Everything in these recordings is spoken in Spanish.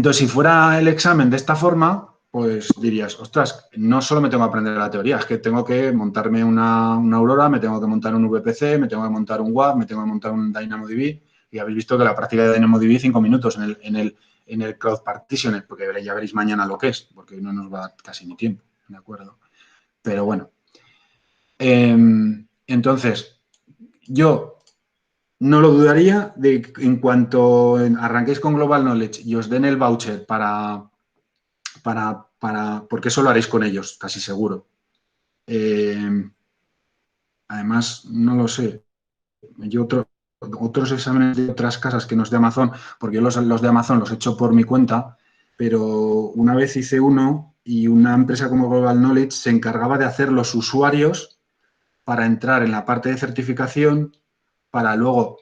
Entonces, si fuera el examen de esta forma, pues dirías, ostras, no solo me tengo que aprender la teoría, es que tengo que montarme una Aurora, me tengo que montar un VPC, me tengo que montar un WAP, me tengo que montar un DynamoDB. Y habéis visto que la práctica de DynamoDB 5 minutos en el Cloud Partitioner, porque ya veréis mañana lo que es, porque no nos va a dar casi ni tiempo, ¿de acuerdo? Pero bueno. Entonces, yo no lo dudaría de que en cuanto arranquéis con Global Knowledge y os den el voucher porque eso lo haréis con ellos, casi seguro. Además, no lo sé. Yo otros exámenes de otras casas que no es de Amazon, porque yo los de Amazon los he hecho por mi cuenta, pero una vez hice uno y una empresa como Global Knowledge se encargaba de hacer los usuarios para entrar en la parte de certificación, para luego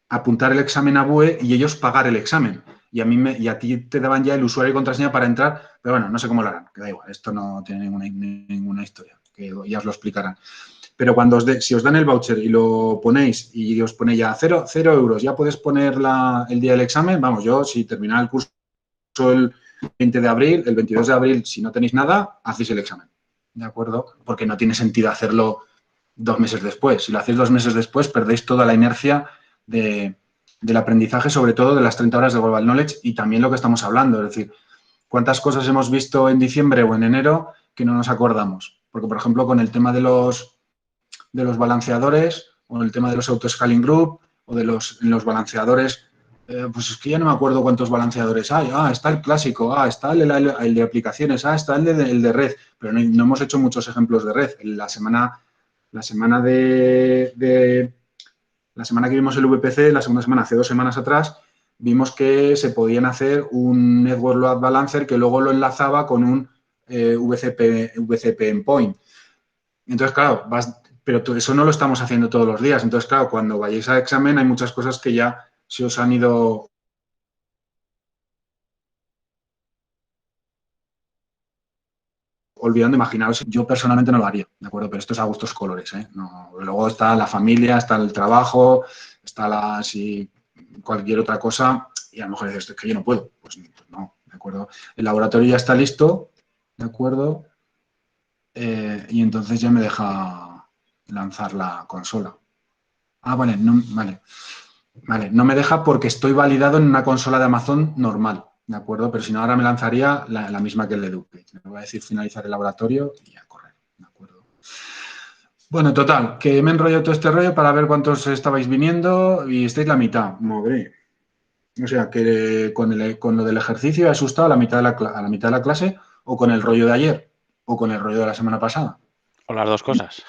apuntar el examen a BUE y ellos pagar el examen. Y a ti te daban ya el usuario y contraseña para entrar, pero bueno, no sé cómo lo harán, que da igual, esto no tiene ninguna historia, que ya os lo explicarán. Pero si os dan el voucher y lo ponéis y os pone ya 0 euros, ya puedes poner el día del examen, vamos, yo si terminaba el curso el 20 de abril, el 22 de abril, si no tenéis nada, hacéis el examen, ¿de acuerdo? Porque no tiene sentido hacerlo 2 meses después. Si lo hacéis 2 meses después, perdéis toda la inercia del aprendizaje, sobre todo de las 30 horas de Global Knowledge y también lo que estamos hablando. Es decir, ¿cuántas cosas hemos visto en diciembre o en enero que no nos acordamos? Porque, por ejemplo, con el tema de los balanceadores o el tema de los auto-scaling group o de los balanceadores, pues es que ya no me acuerdo cuántos balanceadores hay. Está el clásico, está el de aplicaciones, está el de red, pero no hemos hecho muchos ejemplos de red. La semana que vimos el VPC, la segunda semana, hace 2 semanas atrás, vimos que se podían hacer un Network Load Balancer que luego lo enlazaba con un VCP Endpoint. Entonces, claro, pero eso no lo estamos haciendo todos los días. Entonces, claro, cuando vayáis a examen hay muchas cosas que ya se os han ido olvidando. Imaginaros, yo personalmente no lo haría, ¿de acuerdo? Pero esto es a gustos colores, ¿eh? No, luego está la familia, está el trabajo, está cualquier otra cosa y a lo mejor dices, es que yo no puedo. Pues no, ¿de acuerdo? El laboratorio ya está listo, ¿de acuerdo? Y entonces ya me deja lanzar la consola. Vale, vale, no me deja porque estoy validado en una consola de Amazon normal, ¿de acuerdo? Pero si no, ahora me lanzaría la misma que el Eduque. Me voy a decir finalizar el laboratorio y a correr, ¿de acuerdo? Bueno, total, que me enrollo todo este rollo para ver cuántos estabais viniendo y estáis la mitad, madre. O sea, que con lo del ejercicio he asustado a la mitad de la clase o con el rollo de ayer o con el rollo de la semana pasada. O las dos cosas.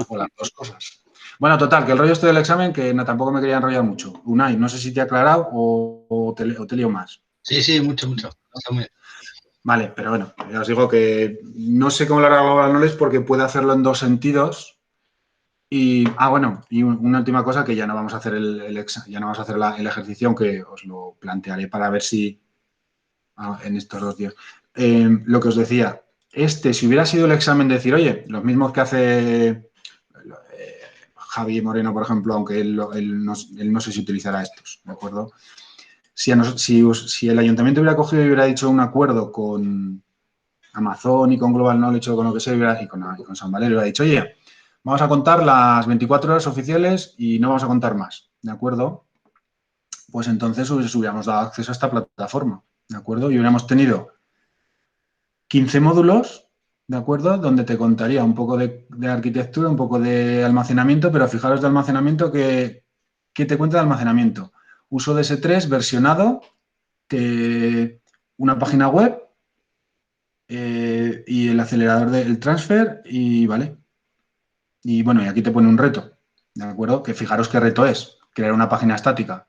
O las dos cosas. Bueno, total, que el rollo este del examen, que no, tampoco me quería enrollar mucho. Unai, no sé si te ha aclarado o te lío más. Sí, mucho. Está muy bien. Vale, pero bueno, ya os digo que no sé cómo lo hará Global Knowledge porque puede hacerlo en 2 sentidos. Y, bueno, y una última cosa, que ya no vamos a hacer el ejercicio, aunque os lo plantearé para ver si en estos 2 días. Lo que os decía, si hubiera sido el examen de decir, oye, los mismos que hace Javi Moreno, por ejemplo, aunque él no sé si utilizará estos, ¿de acuerdo? Si el ayuntamiento hubiera cogido y hubiera hecho un acuerdo con Amazon y con Global Knowledge o con lo que sea, y con San Valerio, hubiera dicho, oye, vamos a contar las 24 horas oficiales y no vamos a contar más, ¿de acuerdo? Pues entonces hubiéramos dado acceso a esta plataforma, ¿de acuerdo? Y hubiéramos tenido 15 módulos, ¿de acuerdo? Donde te contaría un poco de arquitectura, un poco de almacenamiento, pero fijaros de almacenamiento ¿qué te cuenta de almacenamiento? Uso de S3 versionado, una página web y el acelerador del transfer y vale. Y bueno, y aquí te pone un reto, ¿de acuerdo? Que fijaros qué reto es, crear una página estática.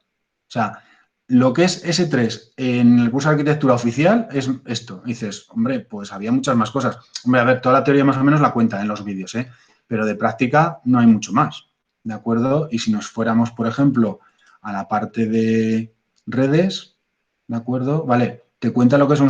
O sea, lo que es S3 en el curso de arquitectura oficial es esto. Dices, hombre, pues había muchas más cosas. Hombre, a ver, toda la teoría más o menos la cuenta en los vídeos, ¿eh? Pero de práctica no hay mucho más, ¿de acuerdo? Y si nos fuéramos, por ejemplo, a la parte de redes, ¿de acuerdo? Vale, te cuenta lo que es un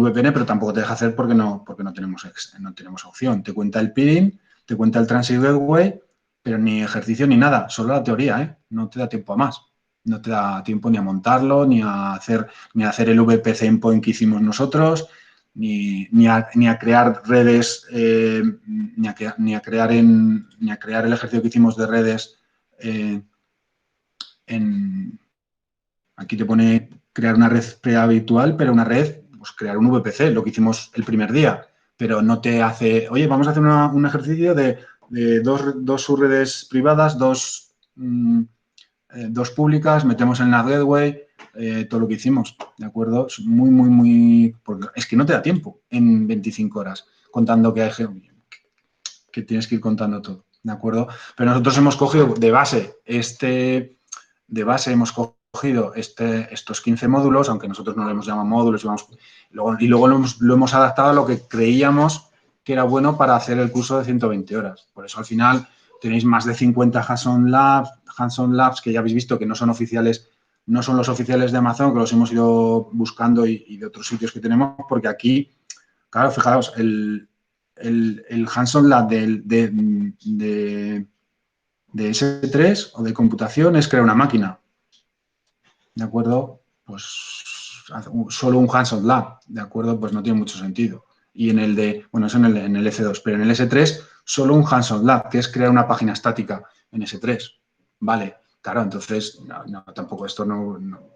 VPN, pero tampoco te deja hacer porque no tenemos opción. Te cuenta el peering, te cuenta el Transit Gateway, pero ni ejercicio ni nada, solo la teoría, ¿eh? No te da tiempo a más, No te da tiempo ni a montarlo, ni a hacer el VPC endpoint que hicimos nosotros, ni a crear redes, ni a crear el ejercicio que hicimos de redes aquí te pone crear una red prehabitual, pero una red, pues crear un VPC, lo que hicimos el primer día, pero no te hace, oye, vamos a hacer un ejercicio de dos subredes privadas, dos públicas, metemos en la gateway, todo lo que hicimos, ¿de acuerdo? Es muy, porque es que no te da tiempo en 25 horas contando que tienes que ir contando todo, ¿de acuerdo? Pero nosotros hemos cogido de base hemos cogido estos 15 módulos, aunque nosotros no lo hemos llamado módulos, y luego lo hemos adaptado a lo que creíamos que era bueno para hacer el curso de 120 horas. Por eso al final tenéis más de 50 hands-on labs que ya habéis visto que no son oficiales, no son los oficiales de Amazon, que los hemos ido buscando y de otros sitios que tenemos, porque aquí, claro, fijaos, el hands-on lab de S3 o de computación es crear una máquina, ¿de acuerdo? Pues solo un hands-on lab, ¿de acuerdo? Pues no tiene mucho sentido. Y en el bueno, eso en el S2, pero en el S3 solo un hands-on lab, que es crear una página estática en S3. Vale, claro, entonces tampoco esto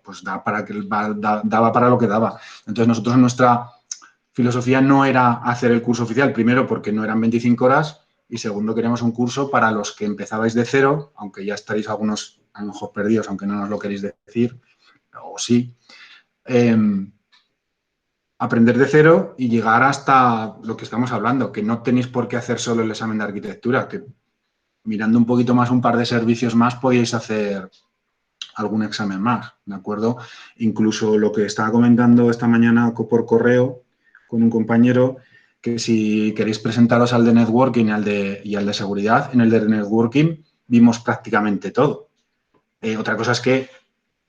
pues daba para lo que daba. Entonces nosotros nuestra filosofía no era hacer el curso oficial, primero porque no eran 25 horas y segundo queremos un curso para los que empezabais de cero, aunque ya estaréis algunos a lo mejor perdidos, aunque no nos lo queréis decir, o sí, aprender de cero y llegar hasta lo que estamos hablando, que no tenéis por qué hacer solo el examen de arquitectura, que mirando un poquito más, un par de servicios más, podíais hacer algún examen más, ¿de acuerdo? Incluso lo que estaba comentando esta mañana por correo con un compañero, que si queréis presentaros al de networking y al de seguridad, en el de networking vimos prácticamente todo. Otra cosa es que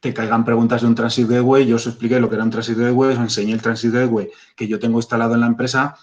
te caigan preguntas de un Transit Gateway, yo os expliqué lo que era un Transit Gateway, os enseñé el Transit Gateway que yo tengo instalado en la empresa,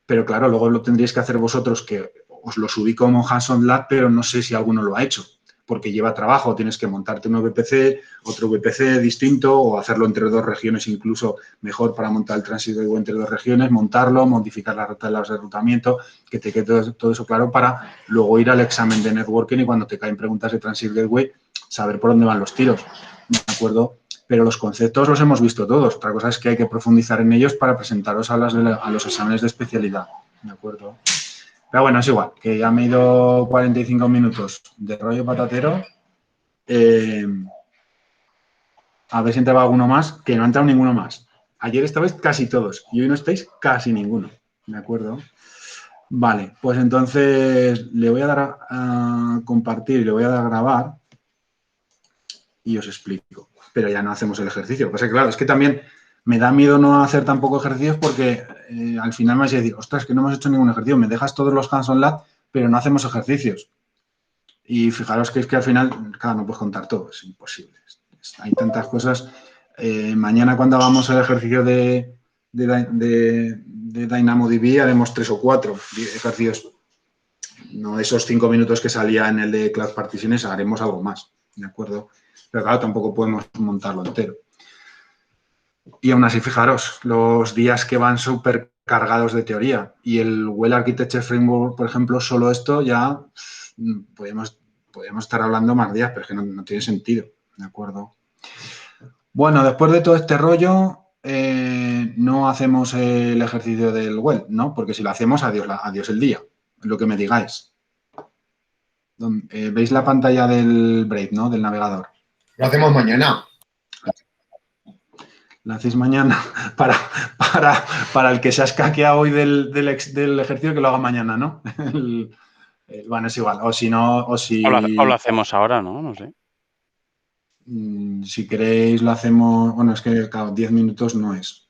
pero claro, luego lo tendríais que hacer vosotros, que os lo subí como hands-on lab, pero no sé si alguno lo ha hecho, porque lleva trabajo, tienes que montarte un VPC, otro VPC distinto o hacerlo entre dos regiones, incluso mejor para montar el Transit Gateway entre dos regiones, montarlo, modificar la ruta de los enrutamiento, que te quede todo eso claro para luego ir al examen de networking y cuando te caen preguntas de Transit Gateway, saber por dónde van los tiros, ¿de acuerdo? Pero los conceptos los hemos visto todos. Otra cosa es que hay que profundizar en ellos para presentaros a los exámenes de especialidad, ¿de acuerdo? Pero bueno, es igual, que ya me he ido 45 minutos de rollo patatero. A ver si entraba alguno más, que no ha entrado ninguno más. Ayer estabais casi todos y hoy no estáis casi ninguno, ¿de acuerdo? Vale, pues entonces le voy a dar a compartir, le voy a dar a grabar y os explico. Pero ya no hacemos el ejercicio. Lo que pasa es que, claro, es que también me da miedo no hacer tampoco ejercicios porque al final me vais a decir, ostras, que no hemos hecho ningún ejercicio, me dejas todos los hands-on lab, pero no hacemos ejercicios. Y fijaros que es que al final, claro, no puedes contar todo, es imposible. Hay tantas cosas. Mañana cuando hagamos el ejercicio de DynamoDB haremos 3 o 4 ejercicios. No esos 5 minutos que salía en el de Cloud Partitions, haremos algo más, ¿de acuerdo? Pero claro, tampoco podemos montarlo entero. Y aún así, fijaros, los días que van súper cargados de teoría y el Well Architecture Framework, por ejemplo, solo esto ya podemos estar hablando más días, pero es que no tiene sentido, ¿de acuerdo? Bueno, después de todo este rollo, no hacemos el ejercicio del Well, ¿no? Porque si lo hacemos, adiós el día, lo que me digáis. ¿Veis la pantalla del Brave, ¿no? Del navegador. Lo hacemos mañana. La hacéis mañana para el que se ha escaqueado hoy del ejercicio, que lo haga mañana, ¿no? Bueno, es igual. O si no, o lo hacemos ahora, ¿no? No sé. Si queréis lo hacemos... Bueno, es que, claro, 10 minutos no es.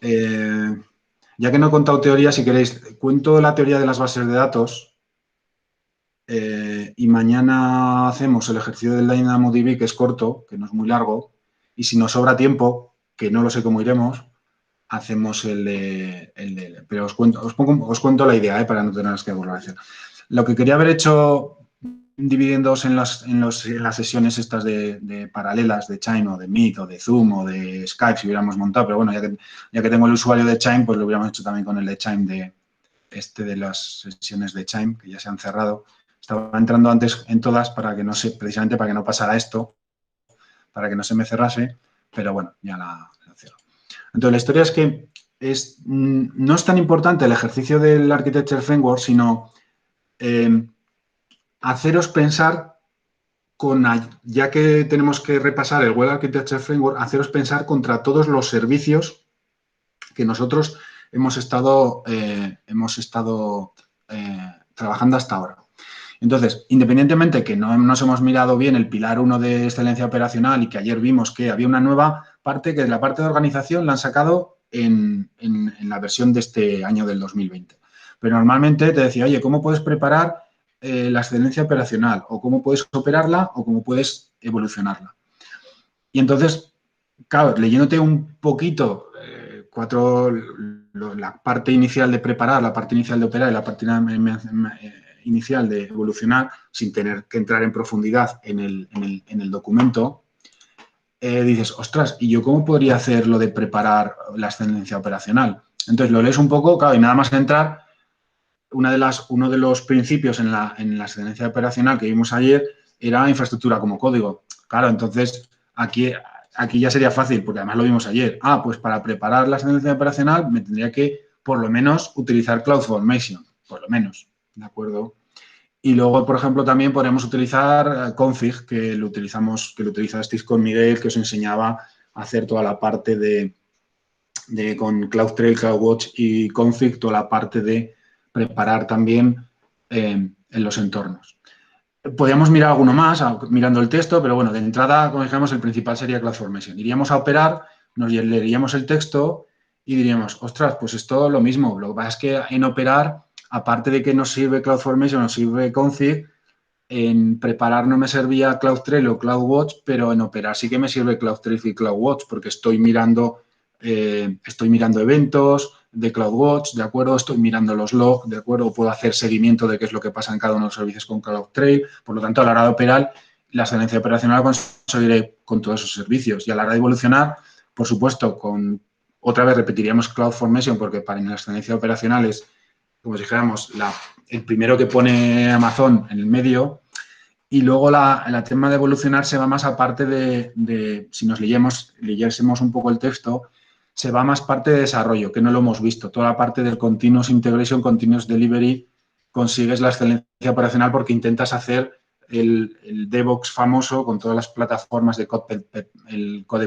Ya que no he contado teoría, si queréis, cuento la teoría de las bases de datos y mañana hacemos el ejercicio del DynamoDB, que es corto, que no es muy largo, y si nos sobra tiempo, que no lo sé cómo iremos, hacemos el de pero os cuento la idea, para no tener que volver a hacer. Lo que quería haber hecho dividiéndoos en las sesiones estas de paralelas de Chime o de Meet o de Zoom o de Skype si hubiéramos montado, pero bueno, ya que tengo el usuario de Chime, pues lo hubiéramos hecho también con el de Chime de las sesiones de Chime, que ya se han cerrado. Estaba entrando antes en todas para que no se, precisamente para que no pasara esto, para que no se me cerrase, pero bueno, ya la cierro. Entonces, la historia es que no es tan importante el ejercicio del Architecture Framework, sino haceros pensar ya que tenemos que repasar el Web Architecture Framework, haceros pensar contra todos los servicios que nosotros hemos estado trabajando hasta ahora. Entonces, independientemente que no nos hemos mirado bien el pilar 1 de excelencia operacional y que ayer vimos que había una nueva parte, que es la parte de organización, la han sacado en la versión de este año del 2020. Pero normalmente te decía, oye, ¿cómo puedes preparar la excelencia operacional? O cómo puedes operarla o cómo puedes evolucionarla. Y entonces, claro, leyéndote un poquito la parte inicial de preparar, la parte inicial de operar y la parte inicial de evolucionar, sin tener que entrar en profundidad en el documento, dices, ostras, ¿y yo cómo podría hacer lo de preparar la excelencia operacional? Entonces lo lees un poco, claro, y nada más entrar, uno de los principios en la excelencia operacional que vimos ayer era infraestructura como código. Claro, entonces aquí ya sería fácil, porque además lo vimos ayer. Pues para preparar la excelencia operacional me tendría que, por lo menos, utilizar CloudFormation, por lo menos, ¿de acuerdo? Y luego, por ejemplo, también podemos utilizar Config, que lo utilizasteis con Miguel, que os enseñaba a hacer toda la parte con CloudTrail, CloudWatch y Config, toda la parte de preparar también en los entornos. Podríamos mirar alguno más mirando el texto, pero bueno, de entrada, como dijimos, el principal sería CloudFormation. Iríamos a operar, nos leeríamos el texto y diríamos, ostras, pues es todo lo mismo. Lo que pasa es que en operar, aparte de que nos sirve CloudFormation, nos sirve Config, en preparar no me servía CloudTrail o CloudWatch, pero en operar sí que me sirve CloudTrail y CloudWatch porque estoy mirando eventos de CloudWatch, ¿de acuerdo? Estoy mirando los logs, ¿de acuerdo? Puedo hacer seguimiento de qué es lo que pasa en cada uno de los servicios con CloudTrail. Por lo tanto, a la hora de operar, la excelencia operacional la conseguiré con todos esos servicios. Y a la hora de evolucionar, por supuesto, otra vez repetiríamos CloudFormation porque para la excelencia operacional es, como si dijéramos, el primero que pone Amazon en el medio. Y luego el tema de evolucionar se va más aparte si nos leyésemos un poco el texto, se va más parte de desarrollo, que no lo hemos visto. Toda la parte del Continuous Integration, Continuous Delivery, consigues la excelencia operacional porque intentas hacer el DevOps famoso con todas las plataformas de el code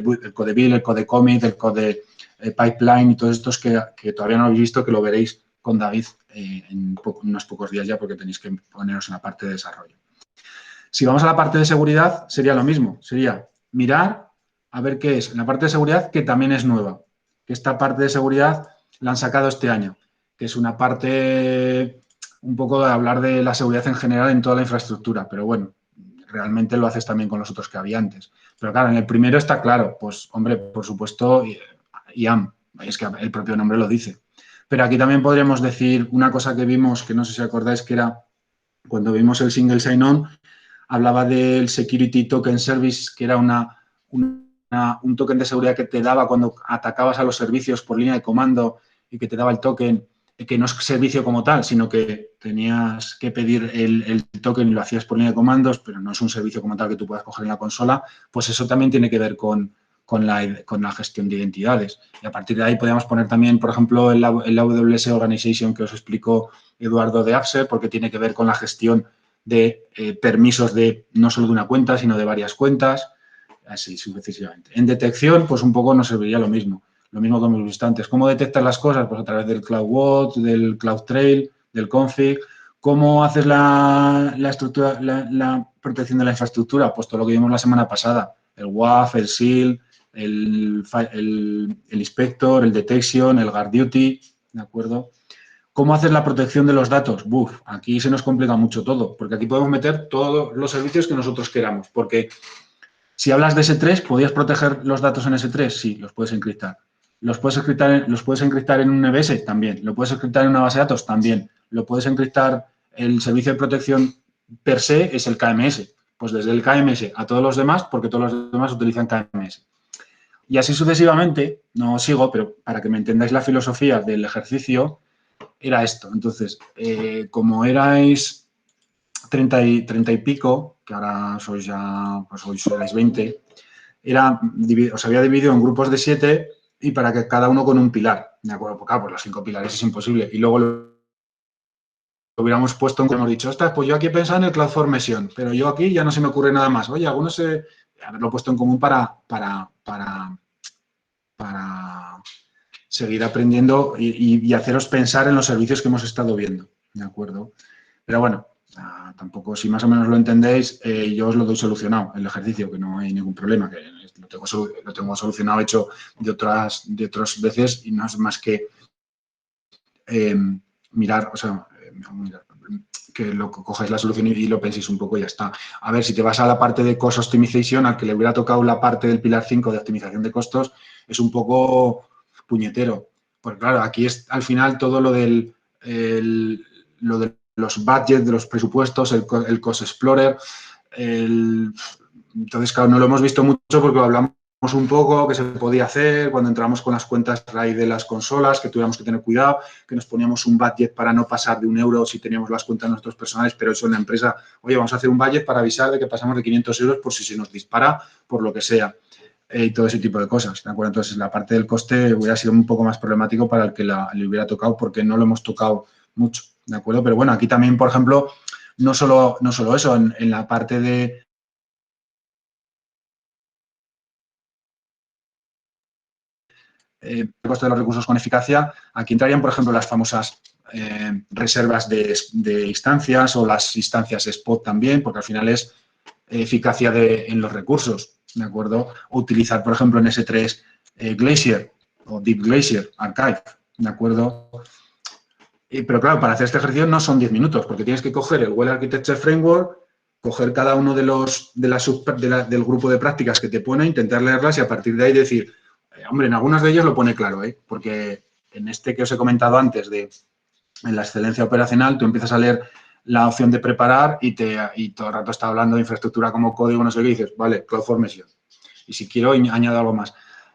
build, el code commit, el code pipeline y todos estos que todavía no habéis visto, que lo veréis con David en unos pocos días ya porque tenéis que poneros en la parte de desarrollo. Si vamos a la parte de seguridad, sería lo mismo. Sería mirar a ver qué es. En la parte de seguridad, que también es nueva. Que esta parte de seguridad la han sacado este año. Que es una parte un poco de hablar de la seguridad en general en toda la infraestructura. Pero bueno, realmente lo haces también con los otros que había antes. Pero claro, en el primero está claro. Pues, hombre, por supuesto, IAM. Es que el propio nombre lo dice. Pero aquí también podríamos decir una cosa que vimos, que no sé si acordáis, que era cuando vimos el single sign-on, hablaba del Security Token Service, que era un token de seguridad que te daba cuando atacabas a los servicios por línea de comando y que te daba el token, que no es servicio como tal, sino que tenías que pedir el token y lo hacías por línea de comandos, pero no es un servicio como tal que tú puedas coger en la consola, pues eso también tiene que ver con la gestión de identidades. Y a partir de ahí podríamos poner también, por ejemplo, el AWS Organization que os explicó Eduardo de Apser, porque tiene que ver con la gestión de permisos no solo de una cuenta, sino de varias cuentas, así sucesivamente. En detección, pues un poco nos serviría lo mismo que hemos visto antes. ¿Cómo detectas las cosas? Pues a través del CloudWatch, del CloudTrail, del Config. ¿Cómo haces la estructura, la protección de la infraestructura? Pues todo lo que vimos la semana pasada, el WAF, el SIL, el Inspector, el Detection, el Guard Duty, ¿de acuerdo? ¿Cómo haces la protección de los datos? Aquí se nos complica mucho todo, porque aquí podemos meter todos los servicios que nosotros queramos, porque si hablas de S3, ¿podrías proteger los datos en S3? Sí, los puedes encriptar. ¿Los puedes encriptar en un EBS? También. ¿Lo puedes encriptar en una base de datos? También. ¿Lo puedes encriptar el servicio de protección per se es el KMS. Pues desde el KMS a todos los demás, porque todos los demás utilizan KMS. Y así sucesivamente, no sigo, pero para que me entendáis la filosofía del ejercicio, era esto. Entonces, como erais 30 y pico, que ahora sois ya, pues hoy erais 20, os había dividido en grupos de 7 y para que cada uno con un pilar. ¿De acuerdo? Porque, pues los 5 pilares es imposible. Y luego lo hubiéramos puesto, hemos dicho, ostras, pues yo aquí he pensado en el CloudFormation, pero yo aquí ya no se me ocurre nada más. Oye, algunos haberlo puesto en común para seguir aprendiendo y haceros pensar en los servicios que hemos estado viendo, ¿de acuerdo? Pero bueno, tampoco, si más o menos lo entendéis, yo os lo doy solucionado, el ejercicio, que no hay ningún problema, que lo tengo solucionado, hecho de otras veces y no es más que mirar, o sea, que lo cojáis la solución y lo penséis un poco y ya está. A ver, si te vas a la parte de cost optimization, al que le hubiera tocado la parte del pilar 5 de optimización de costos, es un poco puñetero. Porque claro, aquí es al final todo lo de los budgets, de los presupuestos, el Cost Explorer. Entonces, claro, no lo hemos visto mucho porque lo hablamos un poco, que se podía hacer cuando entramos con las cuentas RAID de las consolas, que tuviéramos que tener cuidado, que nos poníamos un budget para no pasar de €1 si teníamos las cuentas nuestros personales, pero eso en la empresa, oye, vamos a hacer un budget para avisar de que pasamos de 500 € por si se nos dispara, por lo que sea. Y todo ese tipo de cosas, ¿de acuerdo? Entonces, la parte del coste hubiera sido un poco más problemático para el que le hubiera tocado porque no lo hemos tocado mucho, ¿de acuerdo? Pero bueno, aquí también, por ejemplo, no solo eso, en la parte de coste de los recursos con eficacia, aquí entrarían, por ejemplo, las famosas reservas de instancias o las instancias spot también, porque al final es eficacia en los recursos, ¿de acuerdo? O utilizar, por ejemplo, en S3 Glacier o Deep Glacier Archive, ¿de acuerdo? Pero claro, para hacer este ejercicio no son 10 minutos, porque tienes que coger el Well Architecture Framework, coger cada uno del grupo de prácticas que te pone, intentar leerlas y a partir de ahí decir, hombre, en algunos de ellos lo pone claro, porque en este que os he comentado antes en la excelencia operacional, tú empiezas a leer la opción de preparar y todo el rato está hablando de infraestructura como código, no sé qué, y dices, vale, CloudFormation. Y si quiero, añado algo más.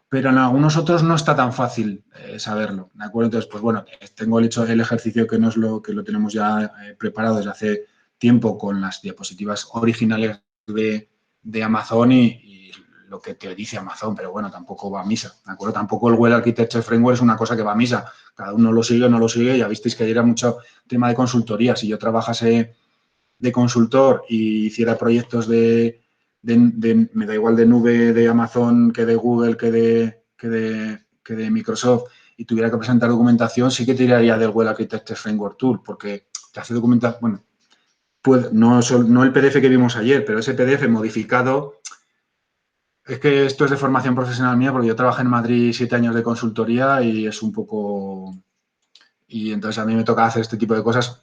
Pero en algunos otros no está tan fácil saberlo, ¿de acuerdo? Entonces, pues bueno, tengo el ejercicio que lo tenemos ya preparado desde hace tiempo con las diapositivas originales de Amazon y lo que te dice Amazon, pero bueno, tampoco va a misa, ¿de acuerdo? Tampoco el Well Architecture Framework es una cosa que va a misa. Cada uno lo sigue o no lo sigue. Ya visteis que ayer era mucho tema de consultoría. Si yo trabajase de consultor y hiciera proyectos me da igual de nube de Amazon que de Google, que de Microsoft, y tuviera que presentar documentación, sí que tiraría del Well Architecture Framework Tool, porque te hace documentación, bueno, no el PDF que vimos ayer, pero ese PDF modificado. Es que esto es de formación profesional mía, porque yo trabajé en Madrid 7 años de consultoría y es un poco... Y entonces a mí me toca hacer este tipo de cosas,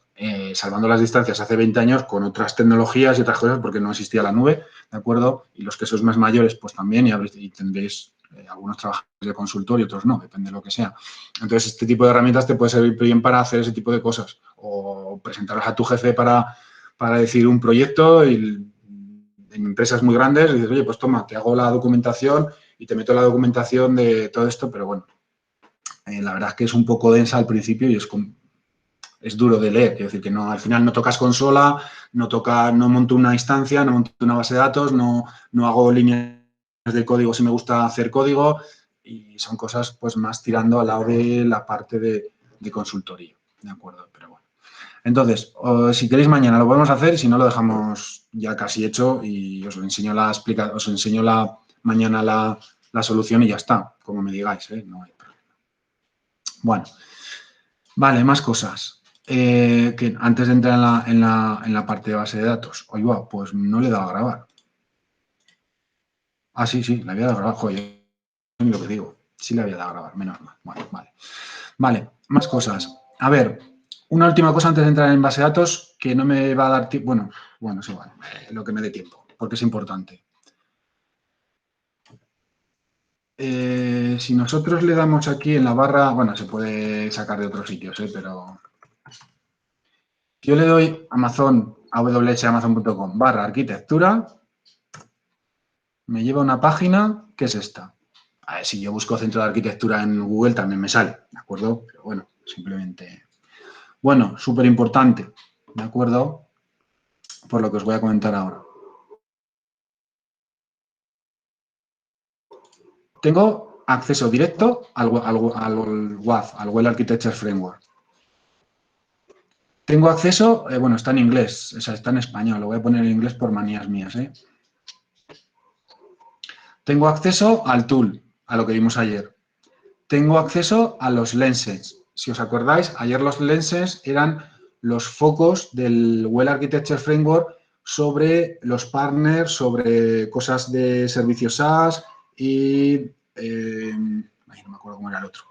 salvando las distancias hace 20 años con otras tecnologías y otras cosas, porque no existía la nube, ¿de acuerdo? Y los que sois más mayores, pues también, y tendréis algunos trabajadores de consultor y otros no, depende de lo que sea. Entonces, este tipo de herramientas te puede servir bien para hacer ese tipo de cosas. O presentarlas a tu jefe para decir un proyecto y en empresas muy grandes, y dices, oye, pues toma, te hago la documentación y te meto la documentación de todo esto, pero bueno, la verdad es que es un poco densa al principio y es duro de leer. Quiero decir que no, al final no tocas consola, no monto una instancia, no monto una base de datos, no hago líneas de código si me gusta hacer código y son cosas pues más tirando al lado de la parte de consultoría, ¿de acuerdo? Pero bueno. Entonces, si queréis mañana lo podemos hacer y si no lo dejamos ya casi hecho y os enseño mañana la solución y ya está, como me digáis, no hay problema. Bueno, vale, más cosas. Que antes de entrar en la parte de base de datos, oiga, pues no le he dado a grabar. Ah, sí, le había dado a grabar, joder, lo que digo. Sí le había dado a grabar, menos mal. Bueno, vale. Vale, más cosas. A ver, una última cosa antes de entrar en base de datos que no me va a dar tiempo. Bueno, es igual, lo que me dé tiempo, porque es importante. Si nosotros le damos aquí en la barra, bueno, se puede sacar de otros sitios, pero yo le doy Amazon awsamazon.com/arquitectura, me lleva a una página que es esta. A ver, si yo busco centro de arquitectura en Google también me sale, ¿de acuerdo? Pero bueno, simplemente... Bueno, súper importante, ¿de acuerdo? Por lo que os voy a comentar ahora. Tengo acceso directo al WAF, al Well Architecture Framework. Tengo acceso, bueno, está en inglés, o sea, está en español, lo voy a poner en inglés por manías mías, ¿eh? Tengo acceso al tool, a lo que vimos ayer. Tengo acceso a los lenses. Si os acordáis, ayer los lenses eran los focos del Well Architecture Framework sobre los partners, sobre cosas de servicios SaaS y... no me acuerdo cómo era el otro.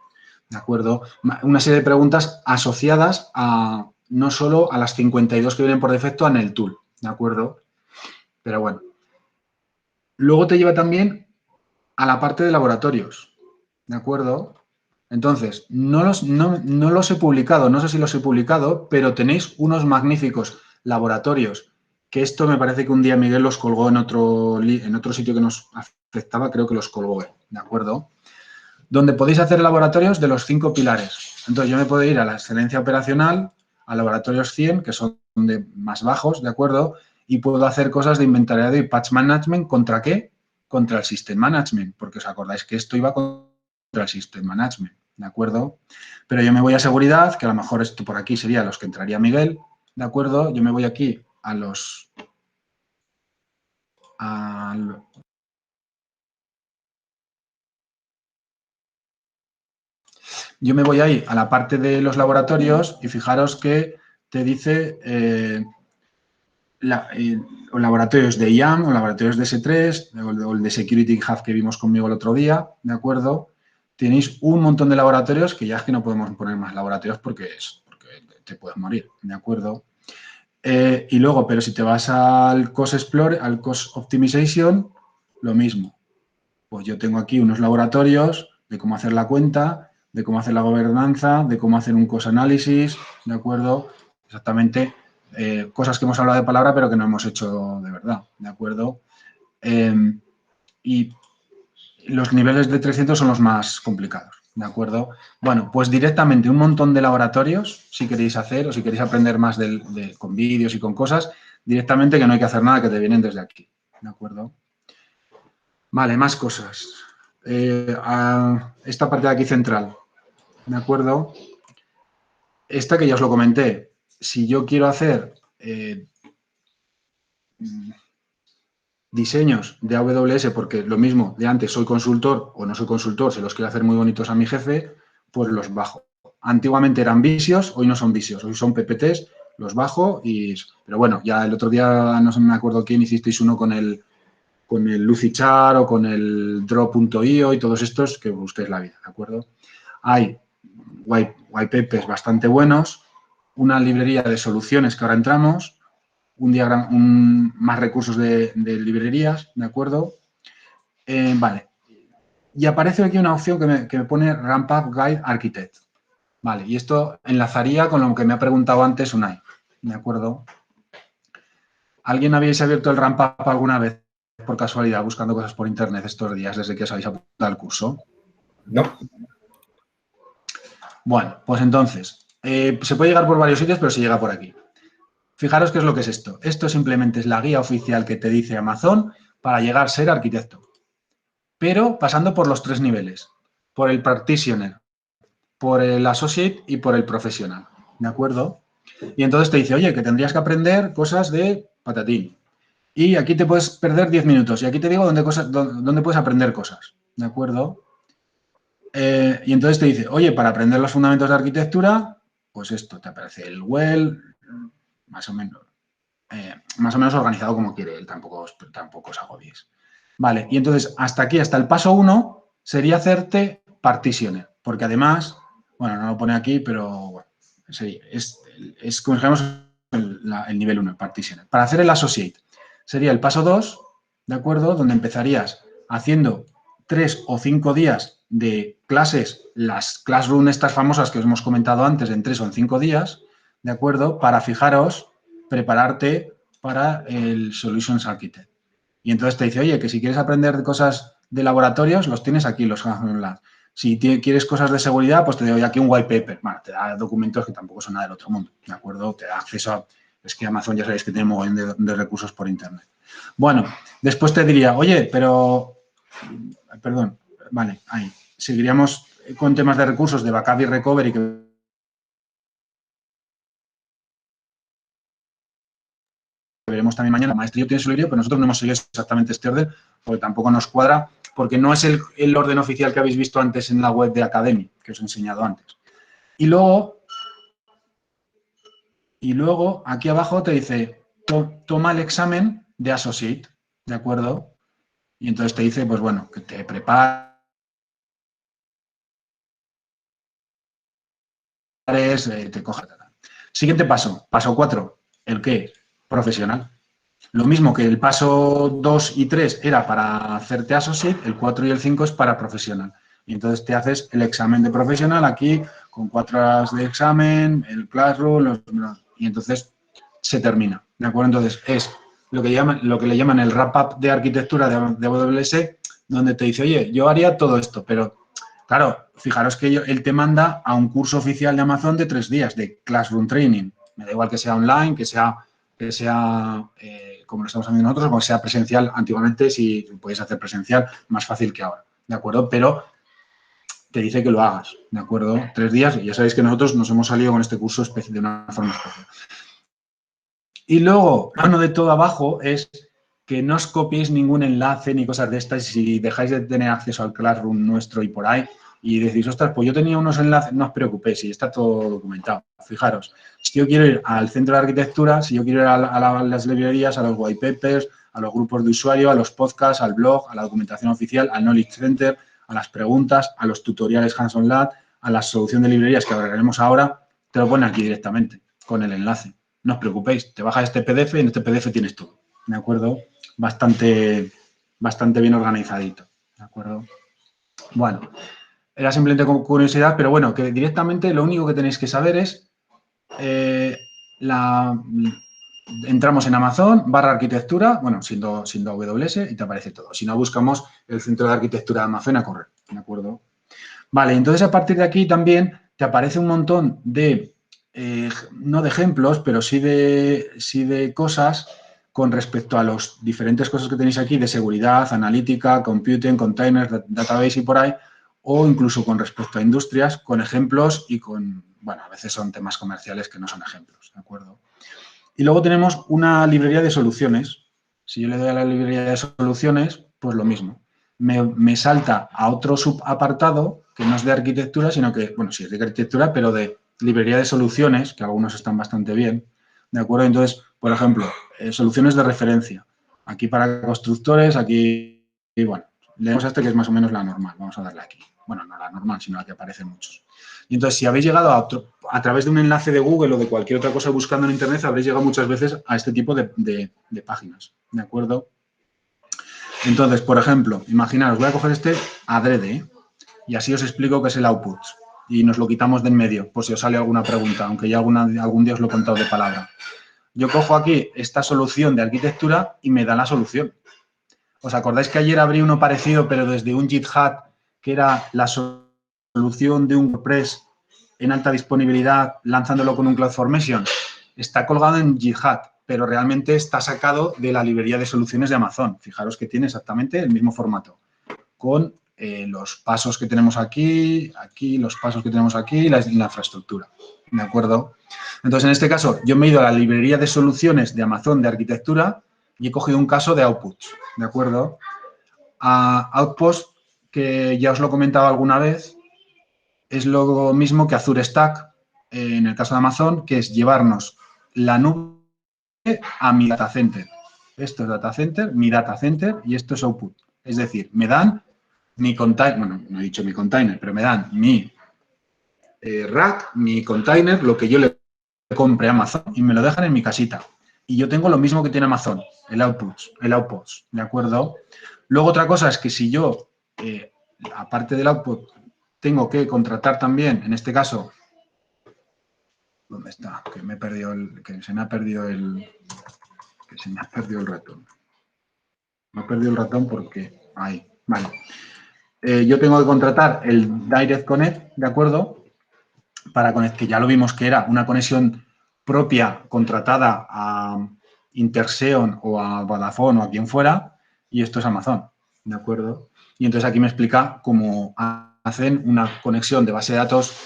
¿De acuerdo? Una serie de preguntas asociadas a no solo a las 52 que vienen por defecto en el tool. ¿De acuerdo? Pero bueno. Luego te lleva también a la parte de laboratorios. ¿De acuerdo? Entonces, no los he publicado, no sé si los he publicado, pero tenéis unos magníficos laboratorios, que esto me parece que un día Miguel los colgó en otro sitio que nos afectaba, creo que los colgó, ¿de acuerdo? Donde podéis hacer laboratorios de los 5 pilares. Entonces, yo me puedo ir a la excelencia operacional, a laboratorios 100, que son de más bajos, ¿de acuerdo? Y puedo hacer cosas de inventariado y patch management, ¿contra qué? Contra el system management, porque os acordáis que esto iba contra el system management, ¿de acuerdo? Pero yo me voy a seguridad, que a lo mejor esto por aquí sería los que entraría Miguel, ¿de acuerdo? Yo me voy aquí a los... Yo me voy ahí a la parte de los laboratorios y fijaros que te dice laboratorios de IAM o laboratorios de S3 o el de Security Hub que vimos conmigo el otro día, ¿de acuerdo? Tenéis un montón de laboratorios que ya es que no podemos poner más laboratorios porque te puedes morir, ¿de acuerdo? Y luego, pero si te vas al Cost Explorer, al Cost Optimization, lo mismo. Pues yo tengo aquí unos laboratorios de cómo hacer la cuenta, de cómo hacer la gobernanza, de cómo hacer un cost análisis, ¿de acuerdo? Exactamente, cosas que hemos hablado de palabra pero que no hemos hecho de verdad, ¿de acuerdo? Y los niveles de 300 son los más complicados, ¿de acuerdo? Bueno, pues directamente un montón de laboratorios, si queréis hacer o si queréis aprender más con vídeos y con cosas, directamente que no hay que hacer nada, que te vienen desde aquí, ¿de acuerdo? Vale, más cosas. Esta parte de aquí central, ¿de acuerdo? Esta que ya os lo comenté. Si yo quiero hacer diseños de AWS, porque lo mismo de antes, soy consultor o no soy consultor, se los quiero hacer muy bonitos a mi jefe, pues los bajo. Antiguamente eran visios, hoy no son visios, hoy son PPTs, los bajo y... Pero bueno, ya el otro día, no sé, me acuerdo quién, hicisteis uno con el Lucidchart o con el Draw.io y todos estos que busquéis la vida, ¿de acuerdo? Hay white papers bastante buenos, una librería de soluciones que ahora entramos, un diagrama, más recursos de librerías, ¿de acuerdo? Vale. Y aparece aquí una opción que me pone Ramp Up Guide Architect. Vale, y esto enlazaría con lo que me ha preguntado antes Unai, ¿de acuerdo? ¿Alguien habéis abierto el Ramp Up alguna vez por casualidad buscando cosas por internet estos días desde que os habéis apuntado al curso? No. Bueno, pues entonces, se puede llegar por varios sitios, pero se llega por aquí. Fijaros qué es lo que es esto. Esto simplemente es la guía oficial que te dice Amazon para llegar a ser arquitecto. Pero pasando por los 3 niveles. Por el practitioner, por el associate y por el professional. ¿De acuerdo? Y entonces te dice, oye, que tendrías que aprender cosas de patatín. Y aquí te puedes perder 10 minutos. Y aquí te digo dónde puedes aprender cosas. ¿De acuerdo? Y entonces te dice, oye, para aprender los fundamentos de arquitectura, pues esto, te aparece el Well, más o menos organizado como quiere él, tampoco os agobies. Vale, y entonces hasta aquí, hasta el paso 1, sería hacerte partitioner, porque además, bueno, no lo pone aquí, pero bueno, es como dijimos el nivel 1, el partitioner. Para hacer el associate, sería el paso 2, ¿de acuerdo? Donde empezarías haciendo 3 o 5 días de clases, las classroom estas famosas que os hemos comentado antes, en 3 o en 5 días, ¿de acuerdo? Para fijaros prepararte para el Solutions Architect. Y entonces te dice, oye, que si quieres aprender cosas de laboratorios, los tienes aquí, los Hands-on Labs. Si quieres cosas de seguridad, pues te doy aquí un white paper. Bueno, te da documentos que tampoco son nada del otro mundo, ¿de acuerdo? Te da acceso a... Es que Amazon ya sabéis que tiene un montón de recursos por Internet. Bueno, después te diría, oye, pero... Perdón, vale, ahí. Seguiríamos con temas de recursos de backup y recovery que veremos también mañana. El maestrillo tiene su libro, pero nosotros no hemos seguido exactamente este orden porque tampoco nos cuadra, porque no es el orden oficial que habéis visto antes en la web de Academy, que os he enseñado antes. Y luego aquí abajo te dice, toma el examen de Associate, ¿de acuerdo? Y entonces te dice, pues bueno, que te prepares, te cojas. Siguiente paso, paso 4, ¿el qué? Profesional. Lo mismo que el paso 2 y 3 era para hacerte associate, el 4 y el 5 es para profesional. Y entonces te haces el examen de profesional aquí, con 4 horas de examen, el classroom, y entonces se termina. ¿De acuerdo? Entonces es lo que le llaman el wrap-up de arquitectura de AWS, donde te dice, oye, yo haría todo esto, pero claro, fijaros que él te manda a un curso oficial de Amazon de 3 días, de Classroom Training. Me da igual que sea online, que sea como lo estamos haciendo nosotros, como sea presencial. Antiguamente, si podéis hacer presencial, más fácil que ahora, ¿de acuerdo? Pero te dice que lo hagas, ¿de acuerdo? 3 días, y ya sabéis que nosotros nos hemos salido con este curso de una forma especial. Y luego, mano de todo abajo es que no os copiéis ningún enlace ni cosas de estas. Si dejáis de tener acceso al Classroom nuestro y por ahí, y decís, ostras, pues yo tenía unos enlaces, no os preocupéis, si está todo documentado. Fijaros, si yo quiero ir al centro de arquitectura, si yo quiero ir a las librerías, a los white papers, a los grupos de usuario, a los podcasts, al blog, a la documentación oficial, al Knowledge Center, a las preguntas, a los tutoriales Hands-on Lab, a la solución de librerías que hablaremos ahora, te lo pone aquí directamente, con el enlace. No os preocupéis, te bajas este PDF y en este PDF tienes todo, ¿de acuerdo? Bastante bien organizadito, ¿de acuerdo? Bueno, era simplemente con curiosidad, pero bueno, que directamente lo único que tenéis que saber es entramos en Amazon, /arquitectura, bueno, siendo AWS y te aparece todo. Si no, buscamos el centro de arquitectura de Amazon a correr, ¿de acuerdo? Vale, entonces a partir de aquí también te aparece un montón de, no de ejemplos, pero sí de cosas con respecto a las diferentes cosas que tenéis aquí de seguridad, analítica, computing, containers, database y por ahí, o incluso con respecto a industrias, con ejemplos y con, bueno, a veces son temas comerciales que no son ejemplos, ¿de acuerdo? Y luego tenemos una librería de soluciones. Si yo le doy a la librería de soluciones, pues lo mismo. Me salta a otro subapartado que no es de arquitectura, sino que, bueno, sí es de arquitectura, pero de librería de soluciones, que algunos están bastante bien, ¿de acuerdo? Entonces, por ejemplo, soluciones de referencia. Aquí para constructores, aquí, y bueno, leemos este que es más o menos la normal. Vamos a darle aquí. Bueno, no la normal, sino la que aparecen muchos. Y entonces, si habéis llegado a través de un enlace de Google o de cualquier otra cosa buscando en Internet, habréis llegado muchas veces a este tipo de páginas, ¿de acuerdo? Entonces, por ejemplo, imaginaros, voy a coger este adrede y así os explico qué es el output y nos lo quitamos de en medio, por si os sale alguna pregunta, aunque ya algún día os lo he contado de palabra. Yo cojo aquí esta solución de arquitectura y me da la solución. ¿Os acordáis que ayer abrí uno parecido, pero desde un GitHub, que era la solución de un WordPress en alta disponibilidad, lanzándolo con un CloudFormation? Está colgado en GitHub, pero realmente está sacado de la librería de soluciones de Amazon. Fijaros que tiene exactamente el mismo formato, con los pasos que tenemos aquí, los pasos que tenemos aquí y la infraestructura. ¿De acuerdo? Entonces, en este caso, yo me he ido a la librería de soluciones de Amazon de arquitectura y he cogido un caso de outputs, ¿de acuerdo? Outpost, que ya os lo he comentado alguna vez, es lo mismo que Azure Stack, en el caso de Amazon, que es llevarnos la nube a mi data center. Esto es data center, mi data center, y esto es output. Es decir, me dan mi container, bueno, no he dicho mi container, pero me dan mi rack, mi container, lo que yo le compre a Amazon y me lo dejan en mi casita. Y yo tengo lo mismo que tiene Amazon, el output, ¿de acuerdo? Luego otra cosa es que si yo, aparte del output, tengo que contratar también, en este caso, ¿Dónde está? Que me he perdido que se me ha perdido el ratón. Me he perdido el ratón porque ahí, vale. Yo tengo que contratar el Direct Connect, ¿de acuerdo? Para que ya lo vimos que era una conexión propia contratada a Interseon o a Vodafone o a quien fuera, y esto es Amazon, ¿de acuerdo? Y entonces aquí me explica cómo hacen una conexión de base de datos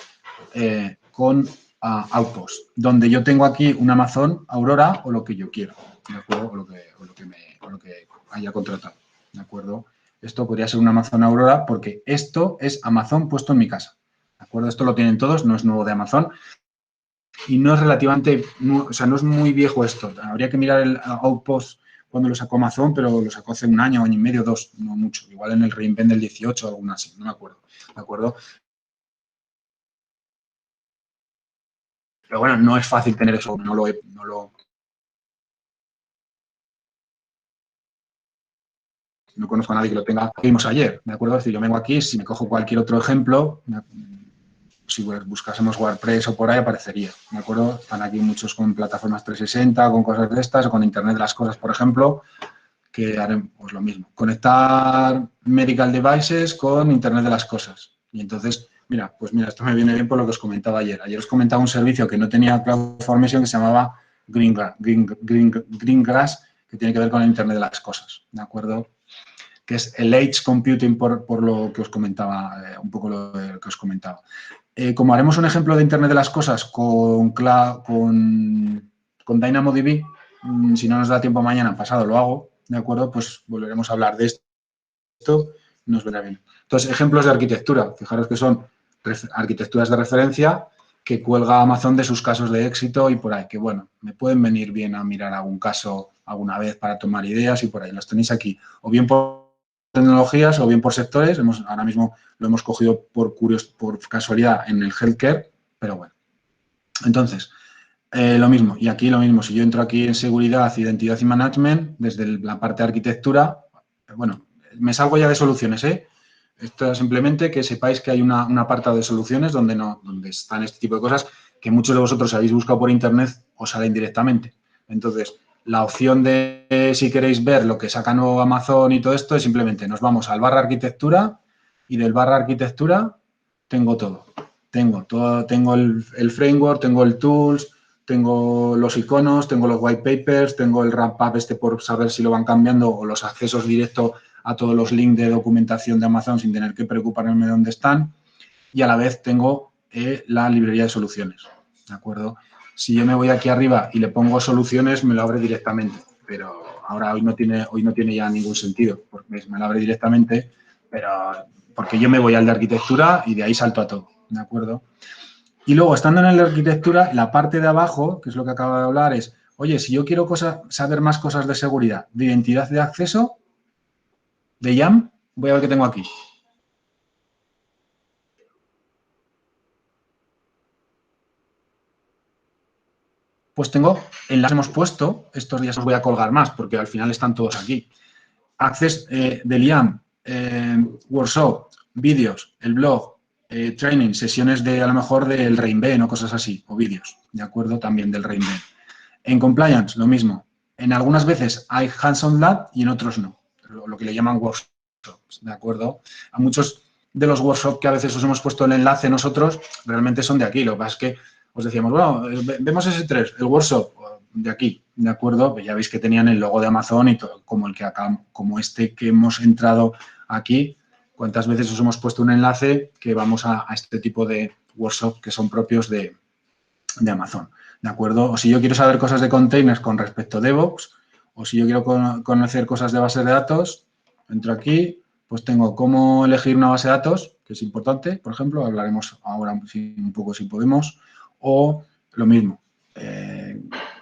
con Outpost, donde yo tengo aquí un Amazon Aurora o lo que yo quiero, ¿de acuerdo? O lo que haya contratado, ¿de acuerdo? Esto podría ser un Amazon Aurora porque esto es Amazon puesto en mi casa, ¿de acuerdo? Esto lo tienen todos, no es nuevo de Amazon y no es relativamente, o sea, no es muy viejo esto. Habría que mirar el Outpost cuando lo sacó Amazon, pero lo sacó hace un año y medio, 2, no mucho. Igual en el reinvent del 18 o alguna así, no me acuerdo, ¿de acuerdo? Pero bueno, no es fácil tener eso, no conozco a nadie que lo tenga. Vimos ayer, ¿de acuerdo? Es decir, yo vengo aquí, si me cojo cualquier otro ejemplo, si buscásemos WordPress o por ahí aparecería, ¿de acuerdo? Están aquí muchos con plataformas 360, con cosas de estas, o con Internet de las cosas, por ejemplo, que haremos pues, lo mismo. Conectar medical devices con Internet de las cosas. Y entonces, mira, esto me viene bien por lo que os comentaba ayer. Ayer os comentaba un servicio que no tenía CloudFormation que se llamaba Greengrass, que tiene que ver con el Internet de las cosas, ¿de acuerdo? Que es el Edge Computing por lo que os comentaba, un poco lo que os comentaba. Como haremos un ejemplo de Internet de las cosas con DynamoDB, si no nos da tiempo mañana, pasado lo hago, ¿de acuerdo? Pues volveremos a hablar de esto, nos vendrá bien. Entonces, ejemplos de arquitectura. Fijaros que son arquitecturas de referencia que cuelga Amazon de sus casos de éxito y por ahí, que bueno, me pueden venir bien a mirar algún caso alguna vez para tomar ideas y por ahí los tenéis aquí. O bien por tecnologías o bien por sectores. Ahora mismo lo hemos cogido por casualidad en el healthcare, pero bueno. Entonces, lo mismo, y aquí lo mismo. Si yo entro aquí en seguridad, identidad y management, desde la parte de arquitectura, bueno, me salgo ya de soluciones, ¿eh? Esto es simplemente que sepáis que hay un apartado de soluciones donde están este tipo de cosas que muchos de vosotros habéis buscado por internet o salen directamente. Entonces, la opción de si queréis ver lo que saca nuevo Amazon y todo esto es simplemente nos vamos al barra arquitectura y del barra arquitectura tengo todo. Tengo el framework, tengo el tools, tengo los iconos, tengo los white papers, tengo el wrap-up por saber si lo van cambiando o los accesos directos a todos los links de documentación de Amazon sin tener que preocuparme de dónde están. Y a la vez tengo la librería de soluciones, ¿de acuerdo? Si yo me voy aquí arriba y le pongo soluciones, me lo abre directamente. Pero ahora hoy no tiene ya ningún sentido, porque me lo abre directamente, pero porque yo me voy al de arquitectura y de ahí salto a todo, ¿de acuerdo? Y luego, estando en la arquitectura, la parte de abajo, que es lo que acabo de hablar, es, oye, si yo quiero saber más cosas de seguridad, de identidad de acceso, de YAM, voy a ver qué tengo aquí. Pues tengo enlaces hemos puesto, estos días os voy a colgar más, porque al final están todos aquí. Access del YAM, workshop, vídeos, el blog, training, sesiones a lo mejor del reinvent o cosas así, o vídeos, ¿de acuerdo? También del reinvent. En compliance, lo mismo. En algunas veces hay hands-on lab y en otros no, lo que le llaman workshops, ¿de acuerdo? A muchos de los workshops que a veces os hemos puesto el enlace nosotros, realmente son de aquí. Lo que pasa es que os decíamos, bueno, vemos ese 3, el workshop de aquí, ¿de acuerdo? Pues ya veis que tenían el logo de Amazon y todo, como el que acá, como este que hemos entrado aquí. ¿Cuántas veces os hemos puesto un enlace que vamos a este tipo de workshops que son propios de Amazon? ¿De acuerdo? O si yo quiero saber cosas de containers con respecto a DevOps, o si yo quiero conocer cosas de bases de datos, entro aquí, pues tengo cómo elegir una base de datos, que es importante, por ejemplo, hablaremos ahora un poco si podemos, o lo mismo,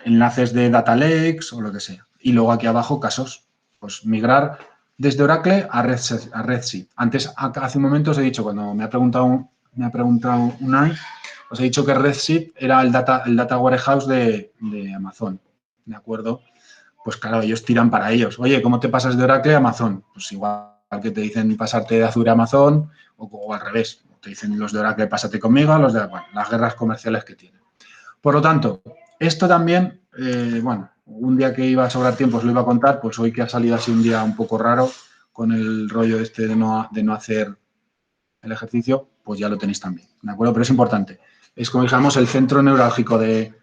enlaces de Data Lakes o lo que sea. Y luego aquí abajo casos, pues migrar desde Oracle a Redshift. Antes, hace un momento os he dicho, cuando me ha preguntado Unai, os he dicho que Redshift era el data warehouse de Amazon, ¿de acuerdo? Pues claro, ellos tiran para ellos. Oye, ¿cómo te pasas de Oracle a Amazon? Pues igual que te dicen pasarte de Azure a Amazon o al revés. Te dicen los de Oracle, pásate conmigo, los de bueno, las guerras comerciales que tienen. Por lo tanto, esto también, bueno, un día que iba a sobrar tiempo os lo iba a contar, pues hoy que ha salido así un día un poco raro con el rollo este de no hacer el ejercicio, pues ya lo tenéis también, ¿de acuerdo? Pero es importante. Es como digamos el centro neurálgico de,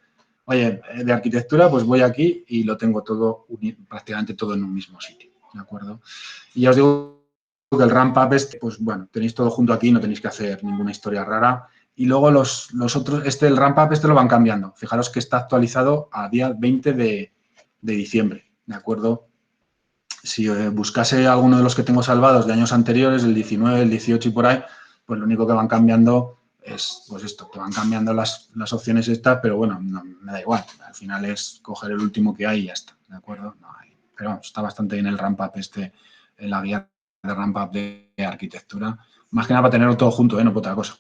oye, de arquitectura, pues voy aquí y lo tengo todo, prácticamente todo en un mismo sitio, ¿de acuerdo? Y ya os digo que el ramp up este, pues bueno, tenéis todo junto aquí, no tenéis que hacer ninguna historia rara. Y luego los otros, el ramp up este lo van cambiando. Fijaros que está actualizado a día 20 de diciembre, ¿de acuerdo? Si buscase alguno de los que tengo salvados de años anteriores, el 19, el 18 y por ahí, pues lo único que van cambiando es, pues esto, que van cambiando las opciones estas, pero bueno, no, me da igual. Al final es coger el último que hay y ya está, ¿de acuerdo? No hay, pero vamos, está bastante bien el ramp up este, en la guía de ramp up de arquitectura. Más que nada para tenerlo todo junto, no por otra cosa.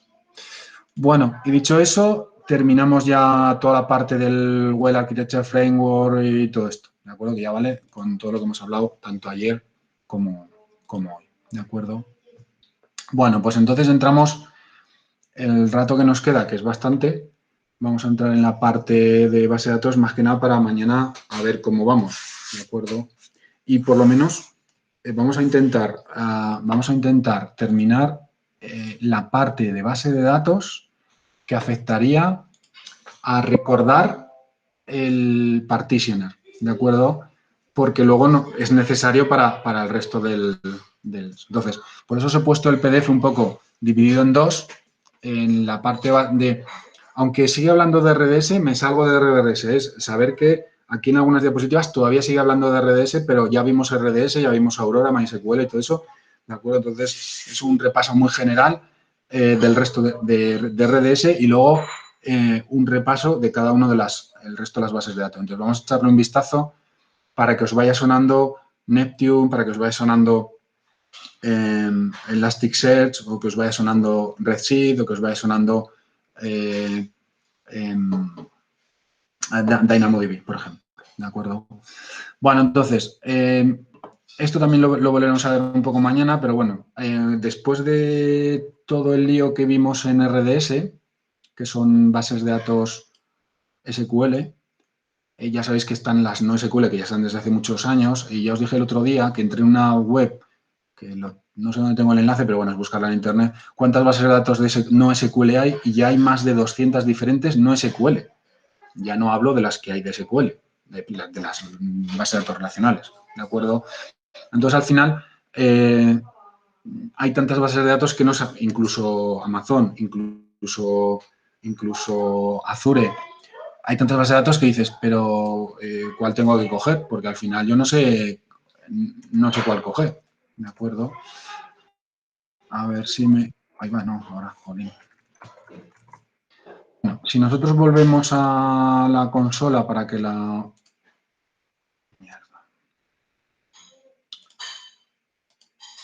Bueno, y dicho eso, terminamos ya toda la parte del Well Architecture Framework y todo esto, ¿de acuerdo? Que ya vale con todo lo que hemos hablado tanto ayer como hoy, ¿de acuerdo? Bueno, pues entonces entramos, el rato que nos queda, que es bastante, vamos a entrar en la parte de base de datos más que nada para mañana a ver cómo vamos, ¿de acuerdo? Y por lo menos vamos a intentar terminar la parte de base de datos que afectaría a recordar el partitioner, ¿de acuerdo? Porque luego no, es necesario para el resto del... Entonces, por eso os he puesto el PDF un poco dividido en dos. En la parte de... Aunque sigue hablando de RDS, me salgo de RDS. Es saber que aquí en algunas diapositivas todavía sigue hablando de RDS, pero ya vimos RDS, ya vimos Aurora, MySQL y todo eso, ¿de acuerdo? Entonces, es un repaso muy general del resto de RDS y luego un repaso de cada uno de el resto de las bases de datos. Entonces, vamos a echarle un vistazo para que os vaya sonando Neptune, para que os vaya sonando Elasticsearch, o que os vaya sonando Redshift, o que os vaya sonando DynamoDB, por ejemplo. ¿De acuerdo? Bueno, entonces, esto también lo volveremos a ver un poco mañana, pero bueno, después de todo el lío que vimos en RDS, que son bases de datos SQL, ya sabéis que están las no SQL, que ya están desde hace muchos años, y ya os dije el otro día que entré en una web, que no sé dónde tengo el enlace, pero bueno, es buscarla en internet, cuántas bases de datos de no SQL hay, y ya hay más de 200 diferentes no SQL. Ya no hablo de las que hay de SQL, de las bases de datos relacionales, ¿de acuerdo? Entonces, al final, hay tantas bases de datos que no, incluso Amazon, incluso Azure, hay tantas bases de datos que dices, pero ¿cuál tengo que coger? Porque al final yo no sé cuál coger, ¿de acuerdo? A ver si me... Ahí va, no, ahora, jolín. Bueno, si nosotros volvemos a la consola para que la... Mierda.